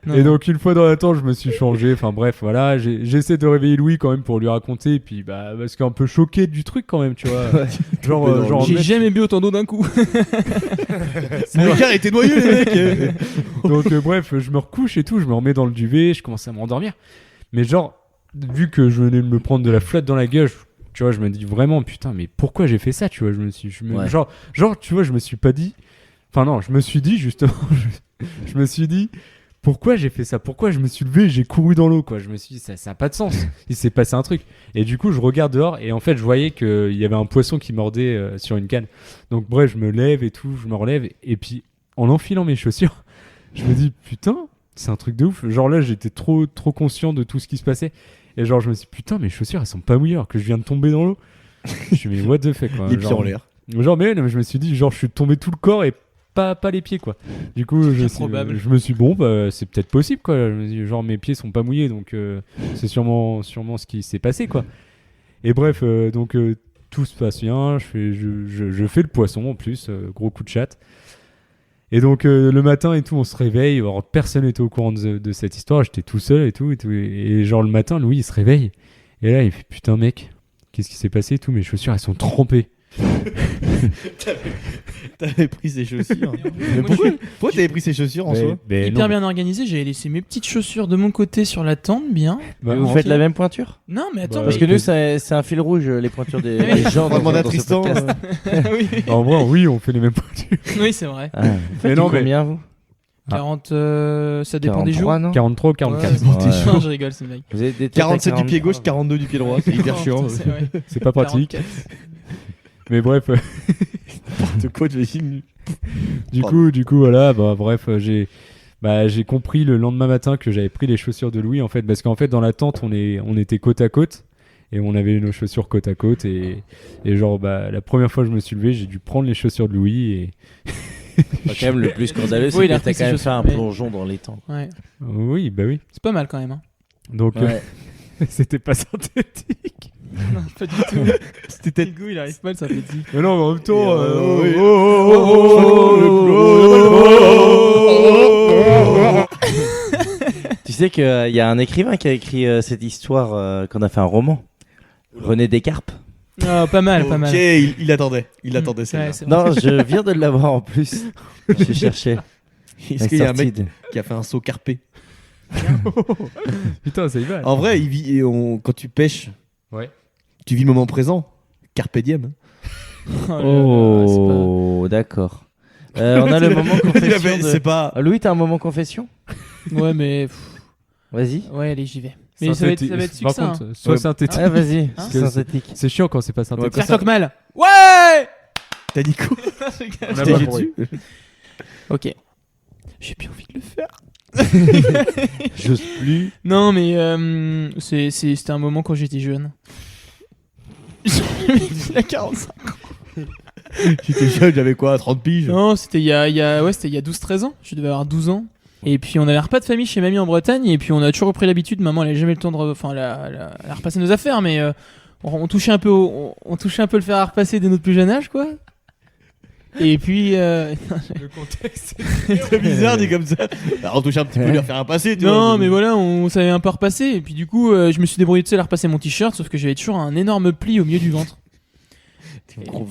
Non, Et non. donc une fois dans la tente, je me suis changé. Enfin bref, voilà, j'essaie de réveiller Louis quand même pour lui raconter. Et puis bah parce qu'un peu choqué du truc quand même, tu vois. genre J'ai mec, jamais bu autant d'eau d'un coup. Mon gars était noyé, les mecs. donc bref, je me recouche et tout, je me remets dans le duvet, je commence à m'endormir. Mais genre vu que je venais de me prendre de la flotte dans la gueule, tu vois, je me dis vraiment putain, mais pourquoi j'ai fait ça, tu vois, Ouais. genre tu vois, je me suis pas dit. Enfin non, je me suis dit justement, je me suis dit pourquoi j'ai fait ça, pourquoi je me suis levé, et j'ai couru dans l'eau quoi. Je me suis dit ça a pas de sens. Il s'est passé un truc. Et du coup je regarde dehors et en fait je voyais qu'il y avait un poisson qui mordait sur une canne. Donc bref je me lève et tout, je me relève et puis en enfilant mes chaussures, je me dis putain c'est un truc de ouf. Genre là j'étais trop conscient de tout ce qui se passait et genre je me suis dit putain mes chaussures elles sont pas mouillées alors que je viens de tomber dans l'eau. Je me suis dit mais what the fuck quoi. Les pieds Genre, en l'air. Genre mais non, mais je me suis dit genre je suis tombé tout le corps et pas les pieds quoi. Du coup je me suis bon bah c'est peut-être possible quoi. Je me dis genre mes pieds sont pas mouillés donc c'est sûrement ce qui s'est passé quoi. Et bref donc tout se passe bien, je fais le poisson en plus, gros coup de chatte. Et donc le matin et tout on se réveille, alors, personne n'était au courant de cette histoire, j'étais tout seul et tout et genre le matin Louis il se réveille et là il fait putain mec qu'est-ce qui s'est passé et tout, mes chaussures elles sont trempées. T'avais pris ses chaussures. Mais Moi, pourquoi t'avais pris ses chaussures en soi Mais Hyper non, bien organisé, j'avais laissé mes petites chaussures de mon côté sur la tente, bien. bah, vous en faites fait- la même pointure Non, mais attends, Bah, Parce que nous, c'est un fil rouge, les pointures des gens. On va demander à dans ce Tristan. podcast. oui, En vrai, oui, on fait les mêmes pointures. oui c'est vrai. Ah, vous faites Mais non, mais- combien, vous 40, ça dépend des jours. 43, non 43 ou 44. Ouais, Ouais. non, je rigole, c'est une blague. Vous avez des têtes à 47 du pied 40. gauche, 42 du pied droit. C'est hyper chiant. C'est vrai. C'est pas pratique. 44. Mais bref, De quoi tu vas du coup, voilà. Bah, bref, j'ai compris le lendemain matin que j'avais pris les chaussures de Louis, en fait, parce qu'en fait, dans la tente, on était côte à côte. Et on avait nos chaussures côte à côte. Et genre, bah, la première fois que je me suis levé, j'ai dû prendre les chaussures de Louis. Et Bah, quand même, le plus scandaleux, Oui, c'est il a que t'as repris ses quand même fait un chaussures, mais- plongeon dans les temps. Ouais. oui, bah oui. C'est pas mal quand même. Hein. Donc, Ouais. c'était pas synthétique. Non, pas du tout. C'était Hugo, il arrive pas le synthétique. Mais non, mais en même temps. Tu sais qu'il y a un écrivain qui a écrit cette histoire, qu'on a fait un roman. René Descartes. Ah, pas mal, pas mal. Ok, il attendait. Il attendait Ouais, celle-là. c'est vrai. Non, je viens de l'avoir en plus. Je cherchais. Est-ce qu'il y a un mec qui a fait un saut carpé? Putain, ça y va. En vrai, quand tu pêches, Ouais. tu vis le moment présent. Carpe diem. Oh, là là, Oh, d'accord. On a le moment confession. de- C'est pas. Ah, Louis, t'as un moment confession? c'est pas- Ouais, mais. Vas-y. Ouais, allez, j'y vais. Mais ça va être Par succinct. contre, soit Ouais. synthétique. Ouais, vas-y. Hein C'est synthétique. C'est chiant quand c'est pas synthétique. Ouais, Faire toc mal. Ouais. T'as dit quoi? On a Je pas t'ai compris. dessus. Ok. J'ai plus envie de le faire. J'ose plus. Non, mais c'était un moment quand j'étais jeune. Il a 45. J'étais jeune, j'avais quoi? 30 piges? Non, c'était il y a 12-13 ans. Je devais avoir 12 ans. Et puis on avait un repas de famille chez mamie en Bretagne. Et puis on a toujours repris l'habitude. Maman, elle a jamais eu le temps de. Enfin, elle a repassé nos affaires. Mais on touchait un peu on touchait un peu le fer à repasser dès notre plus jeune âge, quoi. Et puis. Le contexte. C'est bizarre dit comme ça. Alors, on touche un petit peu, leur faire un passé, tu vois. Non, mais voilà, on savait un peu repasser. Et puis du coup, je me suis débrouillé, tu sais, à repasser mon t-shirt. Sauf que j'avais toujours un énorme pli au milieu du ventre.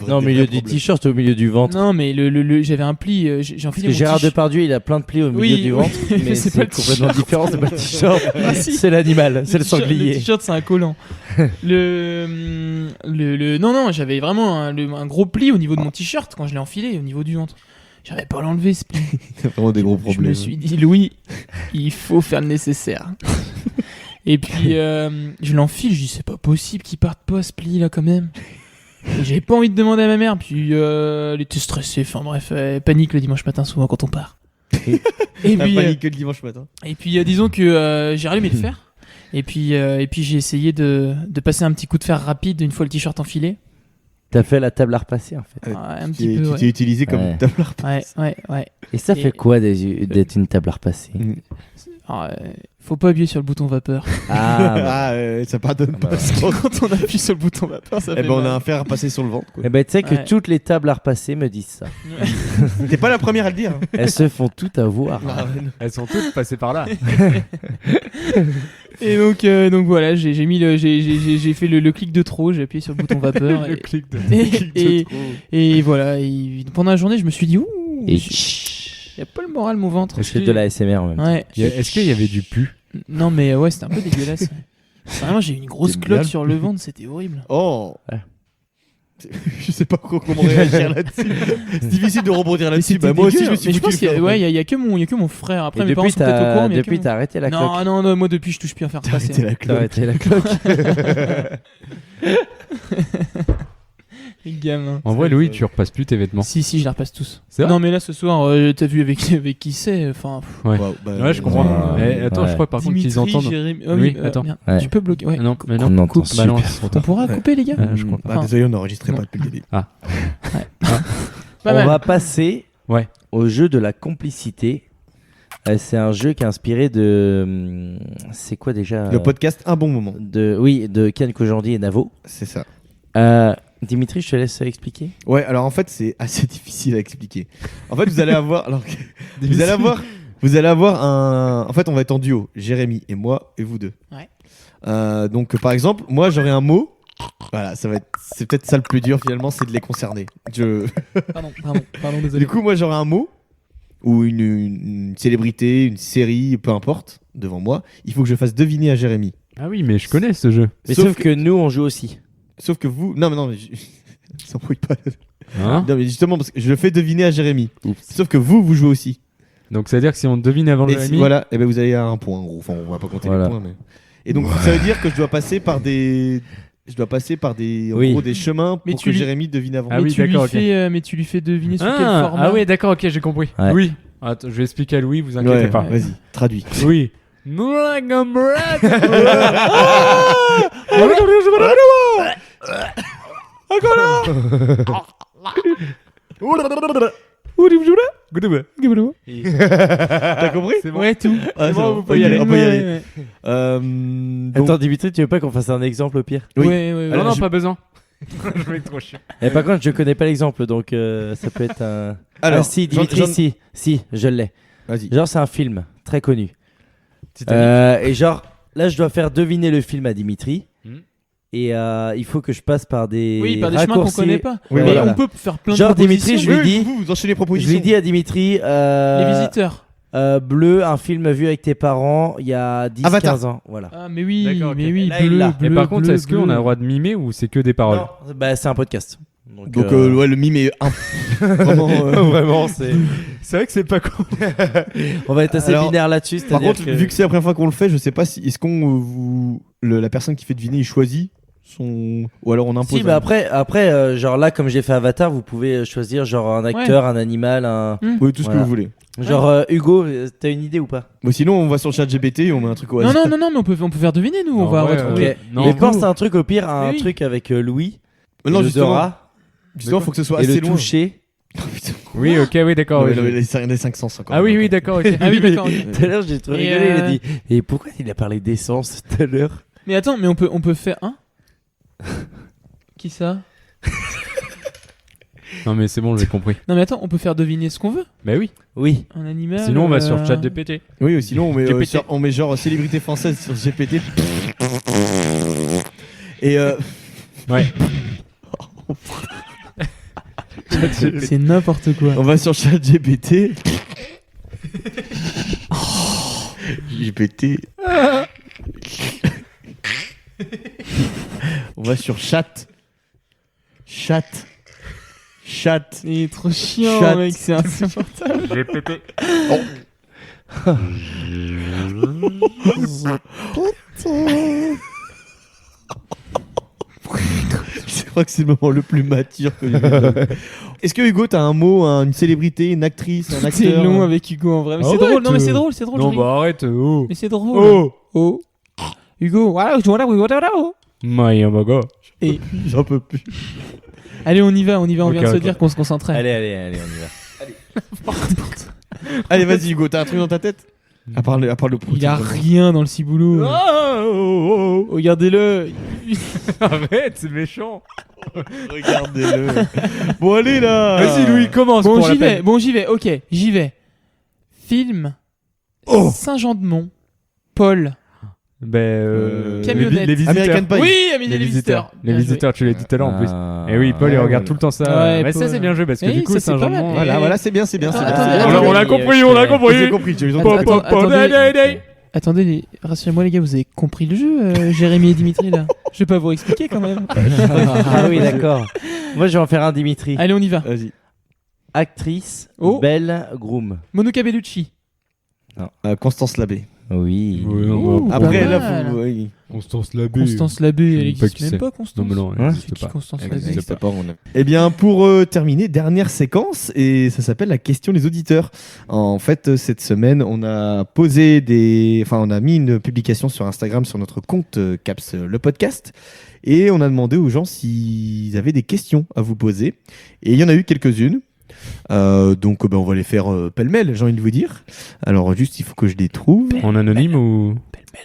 Non, au milieu du t-shirt, au milieu du ventre. Non, mais j'avais un pli. J'ai Parce enfilé que mon Gérard t-shirt. Depardieu, il a plein de plis au milieu Oui, du oui. ventre. Mais C'est c'est pas le complètement t-shirt. différent, c'est pas le t-shirt. Ah, si. C'est l'animal, c'est le t-shirt- Le sanglier. t-shirt, c'est un collant. Non, j'avais vraiment un gros pli au niveau de mon t-shirt quand je l'ai enfilé, au niveau du ventre. J'arrivais pas à l'enlever, ce pli. C'est vraiment des gros Je me problèmes. suis dit, Louis, il faut faire le nécessaire. Et puis, je l'enfile, je dis, c'est pas possible qu'il parte pas ce pli là quand même. Et j'avais pas envie de demander à ma mère, puis elle était stressée, enfin bref, elle panique le dimanche matin souvent quand on part. Et T'as puis, paniqué le dimanche matin. disons que j'ai rallumé le fer. Et puis j'ai essayé de passer un petit coup de fer rapide une fois le t-shirt enfilé. T'as fait la table à repasser en fait. Ouais, un Tu petit peu, tu ouais. t'es utilisé comme Ouais. table à repasser. Ouais. Et ça Et- fait quoi d'être une table à repasser? Alors, faut pas appuyer sur le bouton vapeur. Ah, Ça pardonne bah pas. ouais. Quand on appuie sur le bouton vapeur, ça Eh fait ben, on mal. a un fer à passer sur le ventre. Quoi. Eh ben, tu sais que Ouais. toutes les tables à repasser me disent ça. T'es pas la première à le dire. hein. Elles se font toutes avoir. Elles sont toutes passées par là. Et donc voilà, j'ai fait le clic de trop, j'ai appuyé sur le bouton vapeur. Le clic de. Et voilà, et pendant la journée, je me suis dit, ouh, Et y a pas le moral mon ventre. je fais de la ASMR en même temps. Ouais. Est-ce qu'il y avait du pu? Non mais ouais, c'était un peu dégueulasse. Ouais. Vraiment, j'ai eu une grosse C'est cloque bien. sur le ventre, c'était horrible. Oh. Ouais. Je sais pas comment réagir là-dessus. C'est difficile de rebondir là-dessus. c'était Bah, moi aussi, je dégueu, me suis mais je foutu pense le qu'il y a, fer. ouais, il y a que mon frère. Après, Et mes parents depuis, sont peut-être au courant, mais il y a que mon- t'as arrêté la cloque. Non, moi depuis, je touche plus à faire T'as passer. arrêté la T'as cloque. arrêté la cloque. Les gamins. En vrai, Louis, tu repasses plus tes vêtements. Si, je les repasse tous. C'est vrai Non, mais là, ce soir, t'as vu avec qui c'est. Enfin, Waouh, bah, Ouais, je comprends. Ouais. Mais attends, je crois par contre qu'ils Dimitri, entendent. Jérémy. Oui, merde, attends. merde. Ouais. Tu peux bloquer. Ouais. Ah non, mais non. On entend Coupe, super. balance. On pourra couper, les gars. Je crois pas. Bah, désolé, on n'enregistrait non. pas depuis le début. Pas On mal. va passer Ouais. au jeu de la complicité. C'est un jeu qui est inspiré de. C'est quoi déjà Le podcast, un bon moment. de Ken Kojandi et Navo. C'est ça. Dimitri, je te laisse expliquer. Ouais, alors en fait, c'est assez difficile à expliquer. En fait, vous allez avoir. Alors, vous allez avoir un. En fait, on va être en duo. Jérémy et moi et vous deux. Ouais. Donc, par exemple, moi, j'aurai un mot. Voilà, ça va être. C'est peut-être ça le plus dur finalement, c'est de les concerner. Pardon, désolé. Du coup, moi, j'aurai un mot ou une célébrité, une série, peu importe, devant moi. Il faut que je fasse deviner à Jérémy. Ah oui, mais je connais ce jeu. Mais sauf que nous, on joue aussi. Sauf que vous. Non, mais non, mais. S'embrouille pas. Hein? Non, mais justement, parce que je le fais deviner à Jérémy. Oups. Sauf que vous jouez aussi. Donc ça veut dire que si on devine avant Et Jérémy, voilà, et ben vous avez un point en gros. Enfin, on va pas compter Voilà. les points, mais. Et donc ça veut dire que je dois passer par des. En Oui. gros, des chemins Mais pour tu que lui- Jérémy devine avant. Ah mais, oui, tu lui d'accord, ok. fais, mais tu lui fais deviner sous quel format. Ah oui, d'accord, ok, j'ai compris. Ouais. Louis. Attends, je vais expliquer à Louis, vous inquiétez Ouais, pas. vas-y, traduis. Louis. T'as compris? C'est bon. Ouais, tout. Ah, c'est bon, bon, vous pouvez y aller. on peut y Ouais, aller. ouais, Donc- Attends, Dimitri, tu veux pas qu'on fasse un exemple au pire? Oui. ouais, ouais, Non, Alors, non, je- pas besoin. Je vais être trop chiant. Et par contre, je connais pas l'exemple, donc ça peut être un. Alors, Ah, si, Dimitri, si, je l'ai. Vas-y. Genre, c'est un film très connu. Titanic. Et genre, là, je dois faire deviner le film à Dimitri. Hmm. Et il faut que je passe par des. Oui, par des chemins qu'on raccourcis. connaît pas. Oui, mais voilà. on peut faire plein Genre, de propositions. Dimitri, je lui dis- vous enchaînez les Je propositions. lui dis à Dimitri. Les visiteurs. Bleu, un film vu avec tes parents il y a 10-15 Avatar. ans. Voilà. Ah, mais oui, D'accord, ok. mais oui, Là, il bleu, l'a. bleu, Et par contre, bleu, est-ce qu'on a bleu. le droit de mimer ou c'est que des paroles? Non, bah, c'est un podcast. Donc, ouais, le mime est vraiment. Vraiment, c'est. C'est vrai que c'est pas con. On va être assez Alors, binaire là-dessus. Par c'est-à-dire contre, que- vu que c'est la première fois qu'on le fait, je sais pas si. Est-ce qu'on. La personne qui fait deviner, il choisit son. Ou alors on impose. Si, bah après genre là, comme j'ai fait Avatar, vous pouvez choisir genre un acteur, un animal, un. Oui, tout ce Voilà. que vous voulez. Genre Hugo, t'as une idée ou pas? Bon, sinon, on va sur le chat GPT et on met un truc au Non, hasard. non, mais on peut faire deviner, nous. On Non, va ouais, retrouver. Ok. Non, Mais vous- pense à un truc au pire, à un Mais oui. truc avec Louis, Non, et justement. l'odorat, Justement, faut que ce soit et assez le loin. toucher. Oui, ok, oui, d'accord. Ouais, oui, les 5 sens encore. Ah oui, oui, d'accord, ok. Ah oui, d'accord. Tout à l'heure, j'ai trop Et rigolé. Il a dit. Et pourquoi il a parlé d'essence tout à l'heure? Mais attends, mais on peut faire un. Qui ça? Non, mais c'est bon, j'ai compris. Non, mais attends, on peut faire deviner ce qu'on veut. Bah oui. Oui. Un animal. Sinon, on va sur chat GPT. Oui, ou sinon, GPT. on met genre célébrité française sur GPT. Et Ouais. C'est n'importe quoi. on va sur chat GPT. GPT. On va sur chat. Chat. Chat. Il est trop chiant, Chat. mec, c'est insupportable. GPT. Je crois que c'est le moment le plus mature que j'ai vu. Est-ce que Hugo, t'as un mot, une célébrité, une actrice, un acteur? C'est long avec Hugo en vrai. Mais c'est Arrête, drôle, non, mais c'est drôle, c'est drôle. Non, je bah rigole. arrête. Oh. Mais c'est drôle. Oh. Oh. Hugo, voilà, voilà. My God. Et J'en peux plus. allez, on y va, on vient Ok, de se ok. dire qu'on se concentrait. Allez, on y va. Allez, vas-y Hugo, t'as un truc dans ta tête? À part le Il a rien dans le ciboulot. Oh. Regardez-le. Arrête, c'est méchant. Regardez-le. Bon, allez là. Vas-y, Louis, commence. Bon, pour la j'y vais. peine. Bon, j'y vais. Ok, j'y vais. Film. Oh. Saint-Jean-de-Mont. Paul. Ben, Camionnette. les visiteurs. American Pie. Oui, Amélie les visiteurs. Les Bien joué. visiteurs, tu l'as dit tout à l'heure en plus. Ah. Et oui, Paul, il Ouais, regarde voilà. tout le temps ça. Ouais, Mais ça, Paul. c'est bien joué parce que Oui, du coup, ça, c'est pas Saint-Jean-Mont. mal. Voilà, c'est bien, c'est bien. Attends, c'est attendez, bien. attendez. On l'a compris, on l'a J'ai compris. compris, j'ai Attends, entendu. attendez. Attendez, rassurez-moi les gars, vous avez compris le jeu, Jérémy et Dimitri là. Je vais pas vous expliquer quand même. Ah oui, d'accord. Moi, je vais en faire un Dimitri. Allez, on y va. Vas-y. Actrice, Oh. Belle Groom. Monica Bellucci. Constance Labbé. Oui. Ouh, Après, pas là, mal. vous. Oui. Constance Labbé. Constance Labbé, elle Je sais pas existe qui même c'est. pas, Constance. Non, mais non, elle Hein n'existe C'est qui pas. Constance Elle Labbé n'existe pas, on a- Eh bien, pour terminer, dernière séquence, et ça s'appelle la question des auditeurs. En fait, cette semaine, on a on a mis une publication sur Instagram sur notre compte Caps le podcast, et on a demandé aux gens s'ils avaient des questions à vous poser, et il y en a eu quelques-unes. Donc, on va les faire pêle-mêle, j'ai envie de vous dire. Alors, juste, il faut que je les trouve. En anonyme ou.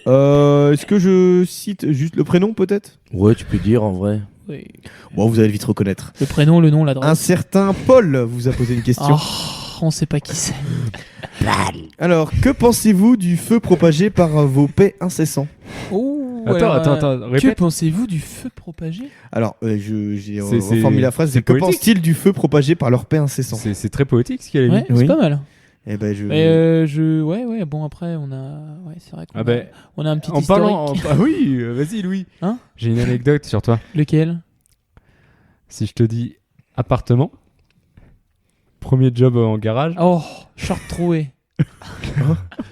Est-ce que je cite juste le prénom, peut-être? Ouais, tu peux dire en vrai. Oui. Bon, vous allez vite reconnaître. Le prénom, le nom, Un l'adresse. certain Paul vous a posé une question. Oh, on sait pas qui c'est. Alors, que pensez-vous du feu propagé par vos paix incessants? Oh, Attends, alors, attends, Que répète. pensez-vous du feu propagé? Alors, j'ai C'est- reformulé la phrase. c'est Que poétique. pense-t-il du feu propagé par leurs paix incessants? C'est très poétique ce qu'elle a Ouais, mis. c'est Oui. pas mal. Eh ben, je... Ouais, bon après on a, ouais, c'est vrai qu'on Ah ben, on a un petit en historique. parlant. Ah oui, vas-y, Louis. Hein J'ai une anecdote sur toi. Lequel? Si je te dis appartement, premier job en garage. Oh, short troué.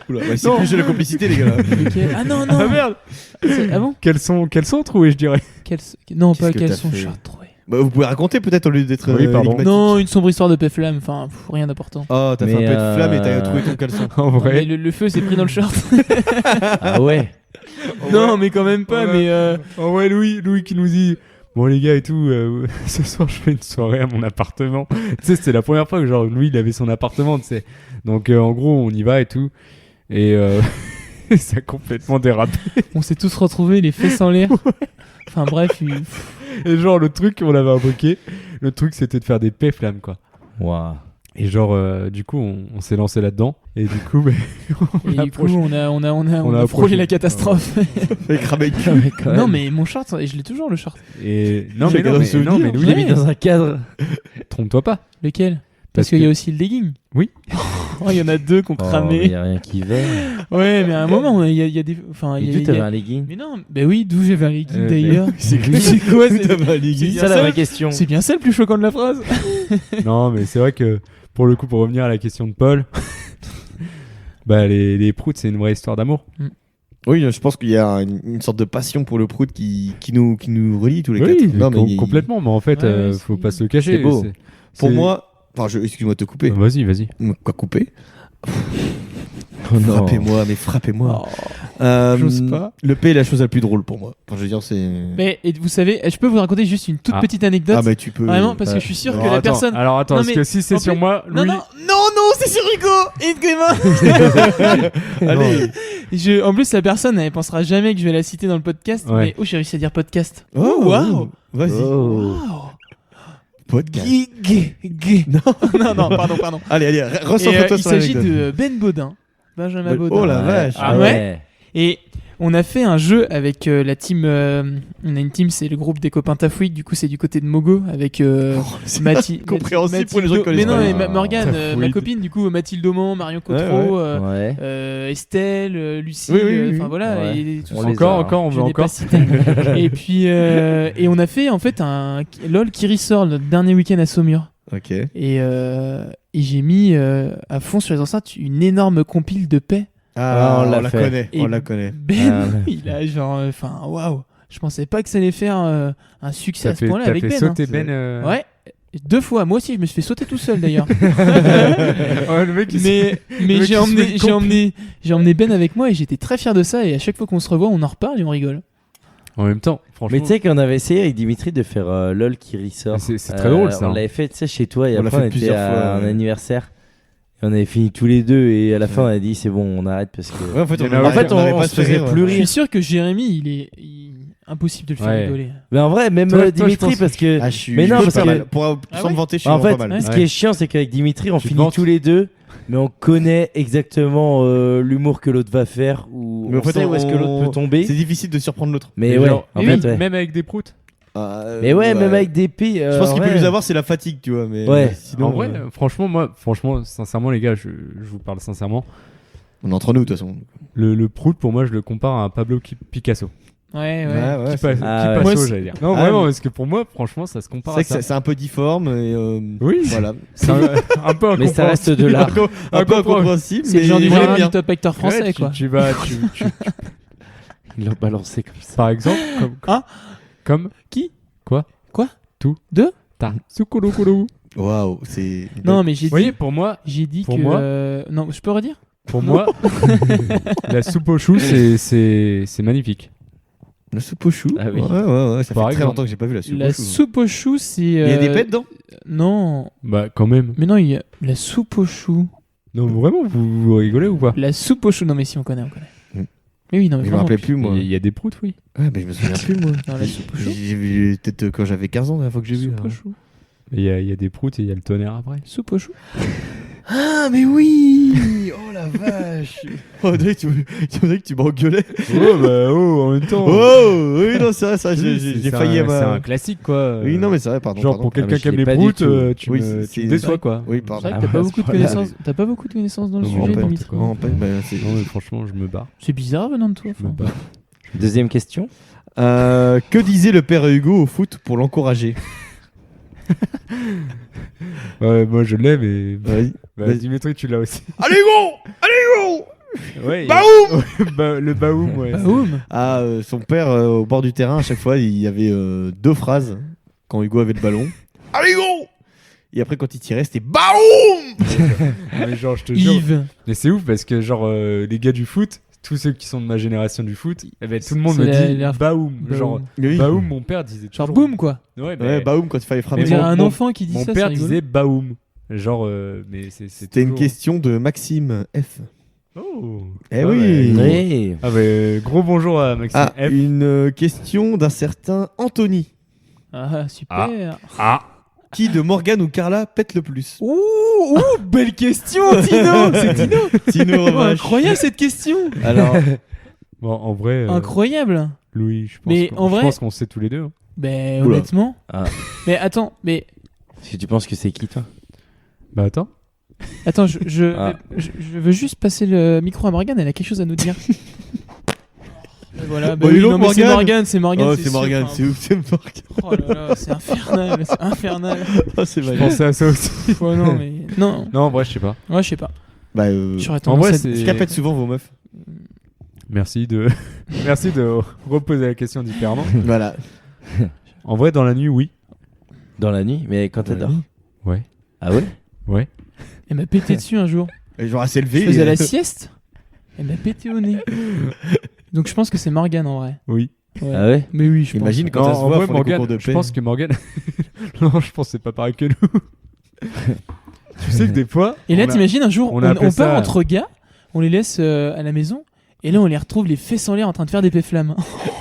Oula, ouais, c'est plus de la complicité, les gars. Là. Lequel Ah non, non. Ah merde. Ah bon Quels sont trouvés, je dirais. Non, Qu'est-ce pas que quels t'as sont fait chartreux. Bah, vous pouvez raconter peut-être au lieu d'être Oui, pardon. énigmatique. Non, une sombre histoire de Peflam, enfin, rien d'important. Oh, t'as fait un Mais, peu de flamme et t'as trouvé ton caleçon. En Non, vrai. mais le feu s'est pris dans le short. Ah ouais. Non, mais quand même pas, Ouais. mais... En vrai, Louis qui nous dit bon les gars et tout, ce soir je fais une soirée à mon appartement. Tu sais, c'était la première fois que genre Louis il avait son appartement, tu sais. Donc en gros on y va et tout. Et ça a complètement dérapé. On s'est tous retrouvés, les fesses en l'air. Enfin bref, Et genre le truc on avait invoqué, le truc c'était de faire des P-flammes quoi. Waouh. Et genre du coup on s'est lancé là-dedans. Et du coup et a du coup approché. on a approché. frôlé la catastrophe. Fait cramer le cul. Non mais mon short, et je l'ai toujours le short. Et J'ai grave souvenir. non mais Je Louis, l'ai mis dans un cadre. trompe-toi pas. Lequel Parce Parce qu'il y a que- aussi le legging. Oui. Oh, il y en a deux qui ont Oh, mais cramé. y a rien qui va. Ouais, mais à un moment, il y a des... Enfin, Et il y a- d'où il y t'avais a- un legging? Mais non, bah oui, d'où j'avais un legging Ben, d'ailleurs. C'est C'est quoi T'avais un c'est legging. bien C'est ça la ça. vraie question. C'est bien ça le plus choquant de la phrase. Non, mais c'est vrai que pour le coup, pour revenir à la question de Paul, bah les proutes, c'est une vraie histoire d'amour. Oui, je pense qu'il y a une sorte de passion pour le prout qui nous relie tous les Oui, quatre. Non, mais complètement. Mais en fait, Ouais, faut c'est- pas se le cacher. c'est beau. Pour c'est- moi, enfin, excuse-moi de te couper. Vas-y. Quoi couper Oh non. Frappez-moi, mais frappez-moi. Oh. Euh, j'ose pas. Le P est la chose la plus drôle pour moi. Enfin, je veux dire, c'est. Mais et vous savez, je peux vous raconter juste une toute Ah. petite anecdote. Ah, mais tu peux. Vraiment, parce que je suis sûr que Alors, la attends. personne. Alors attends, Non, parce mais que si c'est en sur plus- moi, Non, Louis. non, c'est sur Hugo et Grémin. Allez. En plus, la personne, elle pensera jamais que je vais la citer dans le podcast. Ouais. Mais j'ai réussi à dire podcast. Oh, waouh. Vas-y. Oh. Wow. Podcast. Gay. Non, pardon. Allez, Et, recentre-toi il sur s'agit l'anecdote. de Ben Baudin. Benjamin Baudin. Oh la vache. Ah ouais. Et on a fait un jeu avec la team. On a une team, c'est le groupe des copains Tafouik. Du coup, c'est du côté de Mogo avec C'est Mathilde. incompréhensible pour les gens qui connaissent Mais non, pas. mais Morgane, Tafouik. ma copine, du coup, Mathilde Aumont, Marion Cotreau, Ouais. Estelle, Lucie. Oui, oui. Enfin voilà. Ouais. Et tout On ça. les Encore, on Je veut n'ai pas encore. cité. Et puis, et on a fait en fait un LOL qui ressort le dernier week-end à Saumur. Ok. Et j'ai mis à fond sur les enceintes une énorme compile de paix. Ah, on l'a fait. connaît. Et On la connaît. Ben, Ah, ouais. il a genre, enfin, waouh. Je pensais pas que ça allait faire un succès à ce point-là T'as avec fait Ben. sauter hein. Ben. Ouais. 2 fois. Moi aussi, je me suis fait sauter tout seul d'ailleurs. Ouais, le mec, il s'est- mais mec, j'ai il se fait emmené Ben avec moi et j'étais très fier de ça. Et à chaque fois qu'on se revoit, on en reparle et on rigole. En même temps, franchement. Mais tu sais qu'on avait essayé avec Dimitri de faire LOL qui ressort. C'est très drôle, ça, On hein. l'avait fait, tu sais, chez toi et On l'a après fait on était plusieurs à fois, un ouais. anniversaire. Et on avait fini tous les deux et à la fin on a dit c'est bon, on arrête parce que. Ouais, en fait, Il y on en a- en fait, on n'avait pas se se faisait rire, plus ouais. Je suis sûr que Jérémy, impossible de le faire Ouais. rigoler. Mais en vrai, même Toi, je Dimitri pense- parce que. Ah, je suis. Mais non, je parce suis pas que- mal. Sans ouais me vanter, je suis En fait, vraiment pas mal. ce qui est chiant, c'est qu'avec Dimitri, on Tu te finit vantes. tous les deux, mais on connaît exactement l'humour que l'autre va faire ou Mais en on fait, sait où est-ce que l'autre peut tomber. C'est difficile de surprendre l'autre. Mais Et ouais, genre, en mais fait, oui, ouais. Même avec des proutes. Mais ouais, même avec des P. Je pense qu'il peut nous avoir, c'est la fatigue, tu vois. Mais Ouais. sinon, En vrai, franchement, sincèrement, les gars, je vous parle sincèrement. on est entre nous, de toute façon. Le prout, pour moi, je le compare à un Pablo Picasso. Ouais. ouais, c'est Ah, ouais. Moi, Picasso, j'allais dire. Non, Ah, vraiment, mais- parce que pour moi, franchement, ça se compare vrai à que ça. c'est un peu difforme. Et, Oui, voilà. c'est un peu Mais ça reste de Un l'art. peu incompréhensible. C'est le mais genre du j'aime Gérard bien. du top acteur français, Ouais, quoi. Tu vas, Ils l'ont balancé comme ça. par exemple, Ah comme Qui Quoi Quoi Tout. Deux T'as Sukulukulu. Waouh, c'est. Non, mais j'ai Vous voyez, dit, pour moi, que. moi- Non, je peux redire la soupe aux choux, c'est magnifique. La soupe au chou. Ah oui. Ouais. Ça fait Par très exemple. longtemps que j'ai pas vu la soupe La au chou. soupe aux choux, c'est. Il y a des pets dedans. Non, Bah, quand même. mais non, il y a la soupe aux choux. Non, vraiment, vous rigolez ou pas La soupe aux choux. Non, mais si on connaît. Mm. Mais oui, non, mais Je me vraiment. rappelais plus, moi. Il y a des proutes, oui. Ah, mais je me souviens plus, moi. Non, la soupe aux choux. J'ai vu peut-être quand j'avais 15 ans, la fois que j'ai vu. Soupe hein. aux choux. Il y a des proutes et il y a le tonnerre après. Soupe aux choux. Ah, mais oui. Oh la vache. On dirait que tu m'engueulais. Oh, bah, en même temps. Oh, oui, non, c'est vrai, ça, j'ai C'est failli à un- C'est un ma. classique, quoi. Oui, non, mais c'est vrai, pardon. Genre, pardon. pour quelqu'un mais qui aime je les l'ai pas du proutes, tout. tu Oui, me c'est- déçois, quoi. Oui, C'est pardon. vrai que Ah, t'as pas ouais, beaucoup de c'est pas connaissances. T'as pas beaucoup de connaissances dans le Non, sujet, n'importe Dimitri. quoi. Non, pas- bah, c'est- Non, mais franchement, je me barre. C'est bizarre venant de toi. Je me enfin. barre. Deuxième question. Que disait le père Hugo au foot pour l'encourager? Ouais, moi je l'ai, mais. Vas-y. Vas-y. Dimitri, tu l'as aussi. Allez go. Ouais. Baoum Le baoum, ouais. Baoum. Ah, son père au bord du terrain, à chaque fois, il y avait 2 phrases quand Hugo avait le ballon. Allez go. Et après, quand il tirait, c'était Baoum. Mais genre, je te jure. Yves. Mais c'est ouf parce que, genre, les gars du foot, tous ceux qui sont de ma génération du foot, eh ben, tout le monde C'est me dit l'air- baoum. Baoum. Genre, Oui. baoum, mon père disait Genre toujours. boum quoi. Ouais, Ouais, Baoum quand il fallait On frapper. Mais dirait mon- un mon- enfant qui dit Mon ça. père c'est rigolo. disait baoum. Genre, mais c'est. C'était une toujours- question de Maxime F. Oh. Eh Ah oui. ouais. Oui. Ah, mais gros bonjour à Maxime Ah, F. une question d'un certain Anthony. Ah super. Ah. Qui de Morgane ou Carla pète le plus? Ouh, belle question Tino. C'est Tino. Tino Oh, Ravache. incroyable cette question. Alors, Bon, en vrai. Incroyable. Louis, je pense Mais qu'on- en je vrai- pense qu'on sait tous les deux. Hein. Ben Oula. honnêtement. Ah. Mais attends, Est-ce que tu penses que c'est qui, toi? Bah attends. Attends, Ah. je veux juste passer le micro à Morgane, elle a quelque chose à nous dire. Voilà, Bon, bah oui, dis donc, non, mais c'est Morgane. Morgane, c'est Morgane. oh, c'est sûr, Morgane, enfin. c'est ouf, c'est Morgane. Oh là là, c'est infernal, c'est infernal. Oh, c'est Je mal. pensais à ça aussi. Ouais, non, mais. Non, Non, en vrai, je sais pas. ouais, je sais pas. Bah, J'aurais En tendance vrai, à c'est- je capette souvent vos meufs. Merci de, merci de reposer la question différemment. Voilà. En vrai, dans la nuit, oui. Dans la nuit? Mais quand Dans la t'adores? nuit. Ouais. Ah ouais? Ouais. Elle m'a pété dessus un jour. Et genre à s'élever. Je faisais la sieste, elle m'a pété au nez. Donc je pense que c'est Morgane en vrai. Oui. Ouais. Ah ouais? Mais oui, je Imagine pense. quand ça se en voit, vrai, font des Morgane, concours de je paix. pense que Morgane. Non, je pense que c'est pas pareil que nous. Tu sais que des fois. Et là, on a- t'imagines un jour, on a on appelé part ça- entre gars, on les laisse à la maison, et là on les retrouve les fesses en l'air en train de faire des péflammes.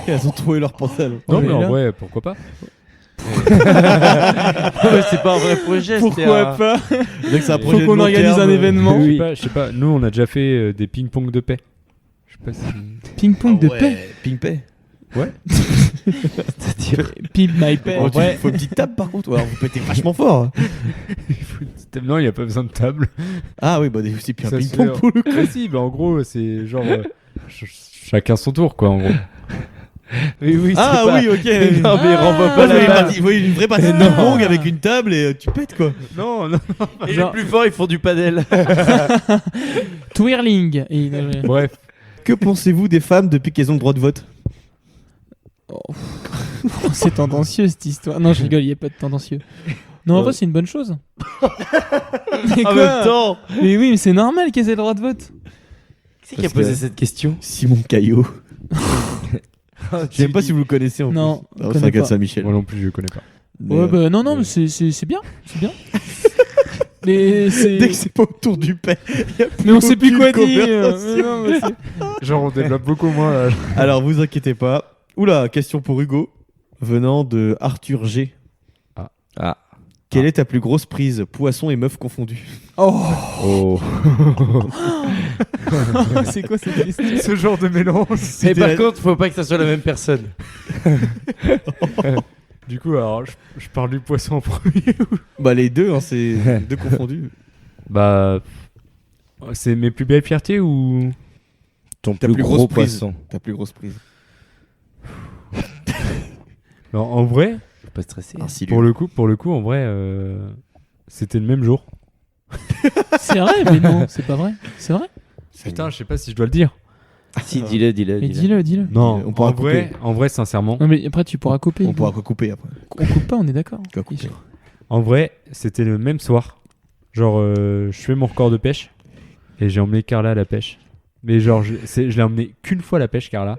Elles ont trouvé leur pantalon. Non, Ouais, mais en là. vrai, pourquoi pas? C'est pas un vrai projet. Pourquoi pas Donc c'est un Faut projet de qu'on long organise terme. un événement. Je sais Oui. pas, je sais pas. Nous, on a déjà fait des ping-pong de paix. Je sais pas si. Ping-pong de paix. Ping paix. Pimp my paix. Oh, En vrai- il faut une petite table par contre. Alors vous pétez vachement fort. Non, il n'y a pas besoin de table. Ah oui, bah c'est puis un Ça se ping pong fait- pour le coup. Ah si, bah en gros, c'est genre. Chacun son tour, quoi, en gros. Oui, oui, Ah oui, ok. Non, mais renvoie Moi, pas j'avais la pas dit- oui, une vraie partie de ping pong avec une table et tu pètes quoi. Non, non. Et Genre- les plus forts, ils font du padel. Twirling. Et- Bref. Que pensez-vous des femmes depuis qu'elles ont le droit de vote? Oh, c'est tendancieux cette histoire. Non, je rigole, il n'y a pas de tendancieux. Non, en vrai, c'est une bonne chose. Mais En quoi même temps. Mais oui, mais c'est normal qu'elles aient le droit de vote. Qui c'est qui a posé cette question? Simon Caillot. Je sais même pas si vous le connaissez en Non, plus. on Ah, c'est connaît un gars de pas. Saint-Michel. Moi non plus, je connais pas. Mais, Ouais, bah non, non, mais c'est bien. C'est bien. Mais c'est. Dès que c'est pas autour du paix. Mais on sait plus quoi aucune dire. conversation. Mais non, mais c'est- Genre, on développe beaucoup moins là. Alors vous inquiétez pas. Oula, question pour Hugo. Venant de Arthur G. Ah. Quelle est ta plus grosse prise? Poisson et meuf confondus. Oh, Oh. c'est quoi cette question? Ce genre de mélange. Mais par contre, faut pas que ça soit la même personne. Du coup, alors, je parle du poisson en premier. Bah les deux, hein, c'est deux confondus. Bah. C'est mes plus belles fiertés ou. Ton Ta plus plus gros grosse prise. poisson. Ta plus grosse prise. Non, en vrai, Faut pas stresser. pour le coup, en vrai, c'était le même jour. C'est vrai, mais non, c'est pas vrai. C'est vrai. Putain, je sais pas si je dois le dire. Si, dis-le, dis-le. Mais dis-le. dis-le. Non, on pourra en vrai, sincèrement. Non, mais après, tu pourras couper. On pourra couper après. On coupe pas, on est d'accord. Tu vas couper. En vrai, c'était le même soir. Genre, je fais mon record de pêche et j'ai emmené Carla à la pêche. Mais genre, je l'ai emmené qu'une fois à la pêche, Carla.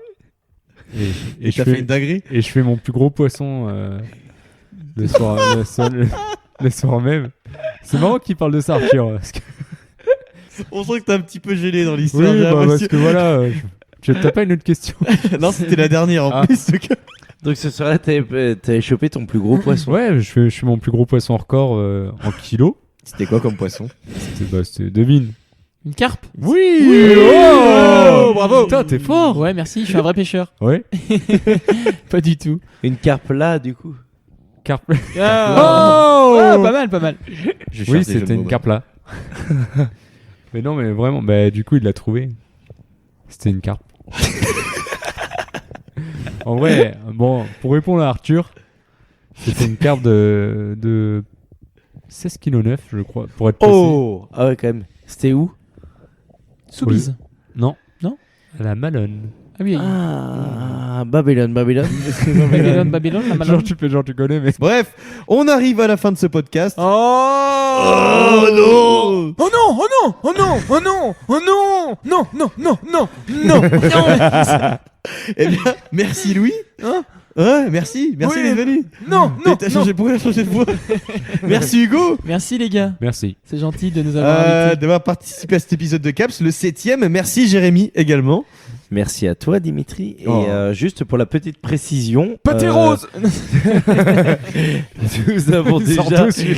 Et je t'as fais, fait une dinguerie? et je fais mon plus gros poisson le soir même. C'est marrant qu'il parle de ça, Arthur. Parce que... On sent que t'es un petit peu gêné dans Oui, l'histoire. j'ai parce l'impression. que voilà. T'as pas une autre question? Non, c'était la dernière en Ah. plus. Donc... Donc ce soir-là, t'avais chopé ton plus gros poisson. Ouais, je fais mon plus gros poisson record en kilos. C'était quoi comme poisson? C'était devine. Une carpe. Oui, Oh, bravo. Putain, t'es fort. Ouais, merci, je suis un vrai pêcheur. Ouais. Pas du tout. Une carpe là, du coup. Carpe. Oh, ah, pas mal, pas mal. Je cherche Oui, des jeux de c'était mots, une carpe là. Mais non, mais vraiment, bah du coup, il l'a trouvé. C'était une carpe. En vrai, bon, pour répondre à Arthur, C'était une carpe de 16 kg 9, je crois, pour être précis. Oh ah ouais, quand même. C'était où? Soubise. Non. Non. À la Malone. Ah oui. Ah, Babylone. Babylone, la Malone. Genre tu connais, mais. Bref, on arrive à la fin de ce podcast. Oh non. Oh non, oh non, oh non, oh non, oh non, non, non, non, non, non, non, Eh bien, merci Louis. Hein Ouais, merci Oui. d'être venu. non, Mais non, t'as changé, pourquoi t'as changé de voix? Merci Hugo Merci les gars, Merci. c'est gentil de nous avoir invités. d'avoir participé à cet épisode de Caps, le 7ème. Merci Jérémy également. Merci à toi, Dimitri. Et Oh. juste pour la petite précision, Pâté rose. nous avons déjà,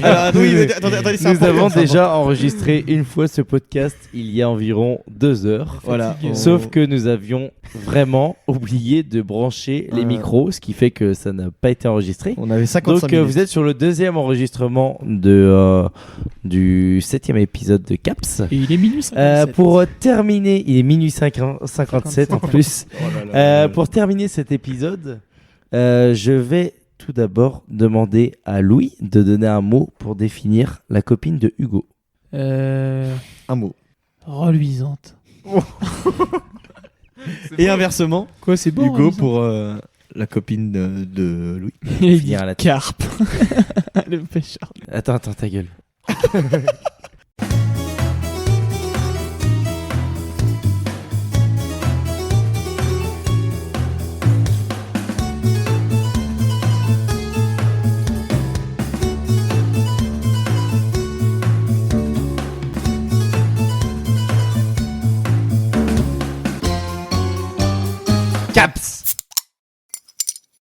Alors, oui, mais attendez, c'est nous important, avons c'est déjà enregistré une fois ce podcast il y a environ 2 heures. Voilà. Fatigue. Sauf que nous avions vraiment oublié de brancher les micros, ce qui fait que ça n'a pas été enregistré. On avait 55 Donc minutes. vous êtes sur le deuxième enregistrement du 7ème épisode de Caps. Et il est minuit 57. Pour terminer, il est minuit 57 en plus. Pour terminer cet épisode, je vais tout d'abord demander à Louis de donner un mot pour définir la copine de Hugo. Un mot. Reluisante. Et inversement, Quoi, c'est beau. Hugo reluisante. pour la copine de Louis. Il dit Finir à la carpe. Le pêcheur. Attends, ta gueule.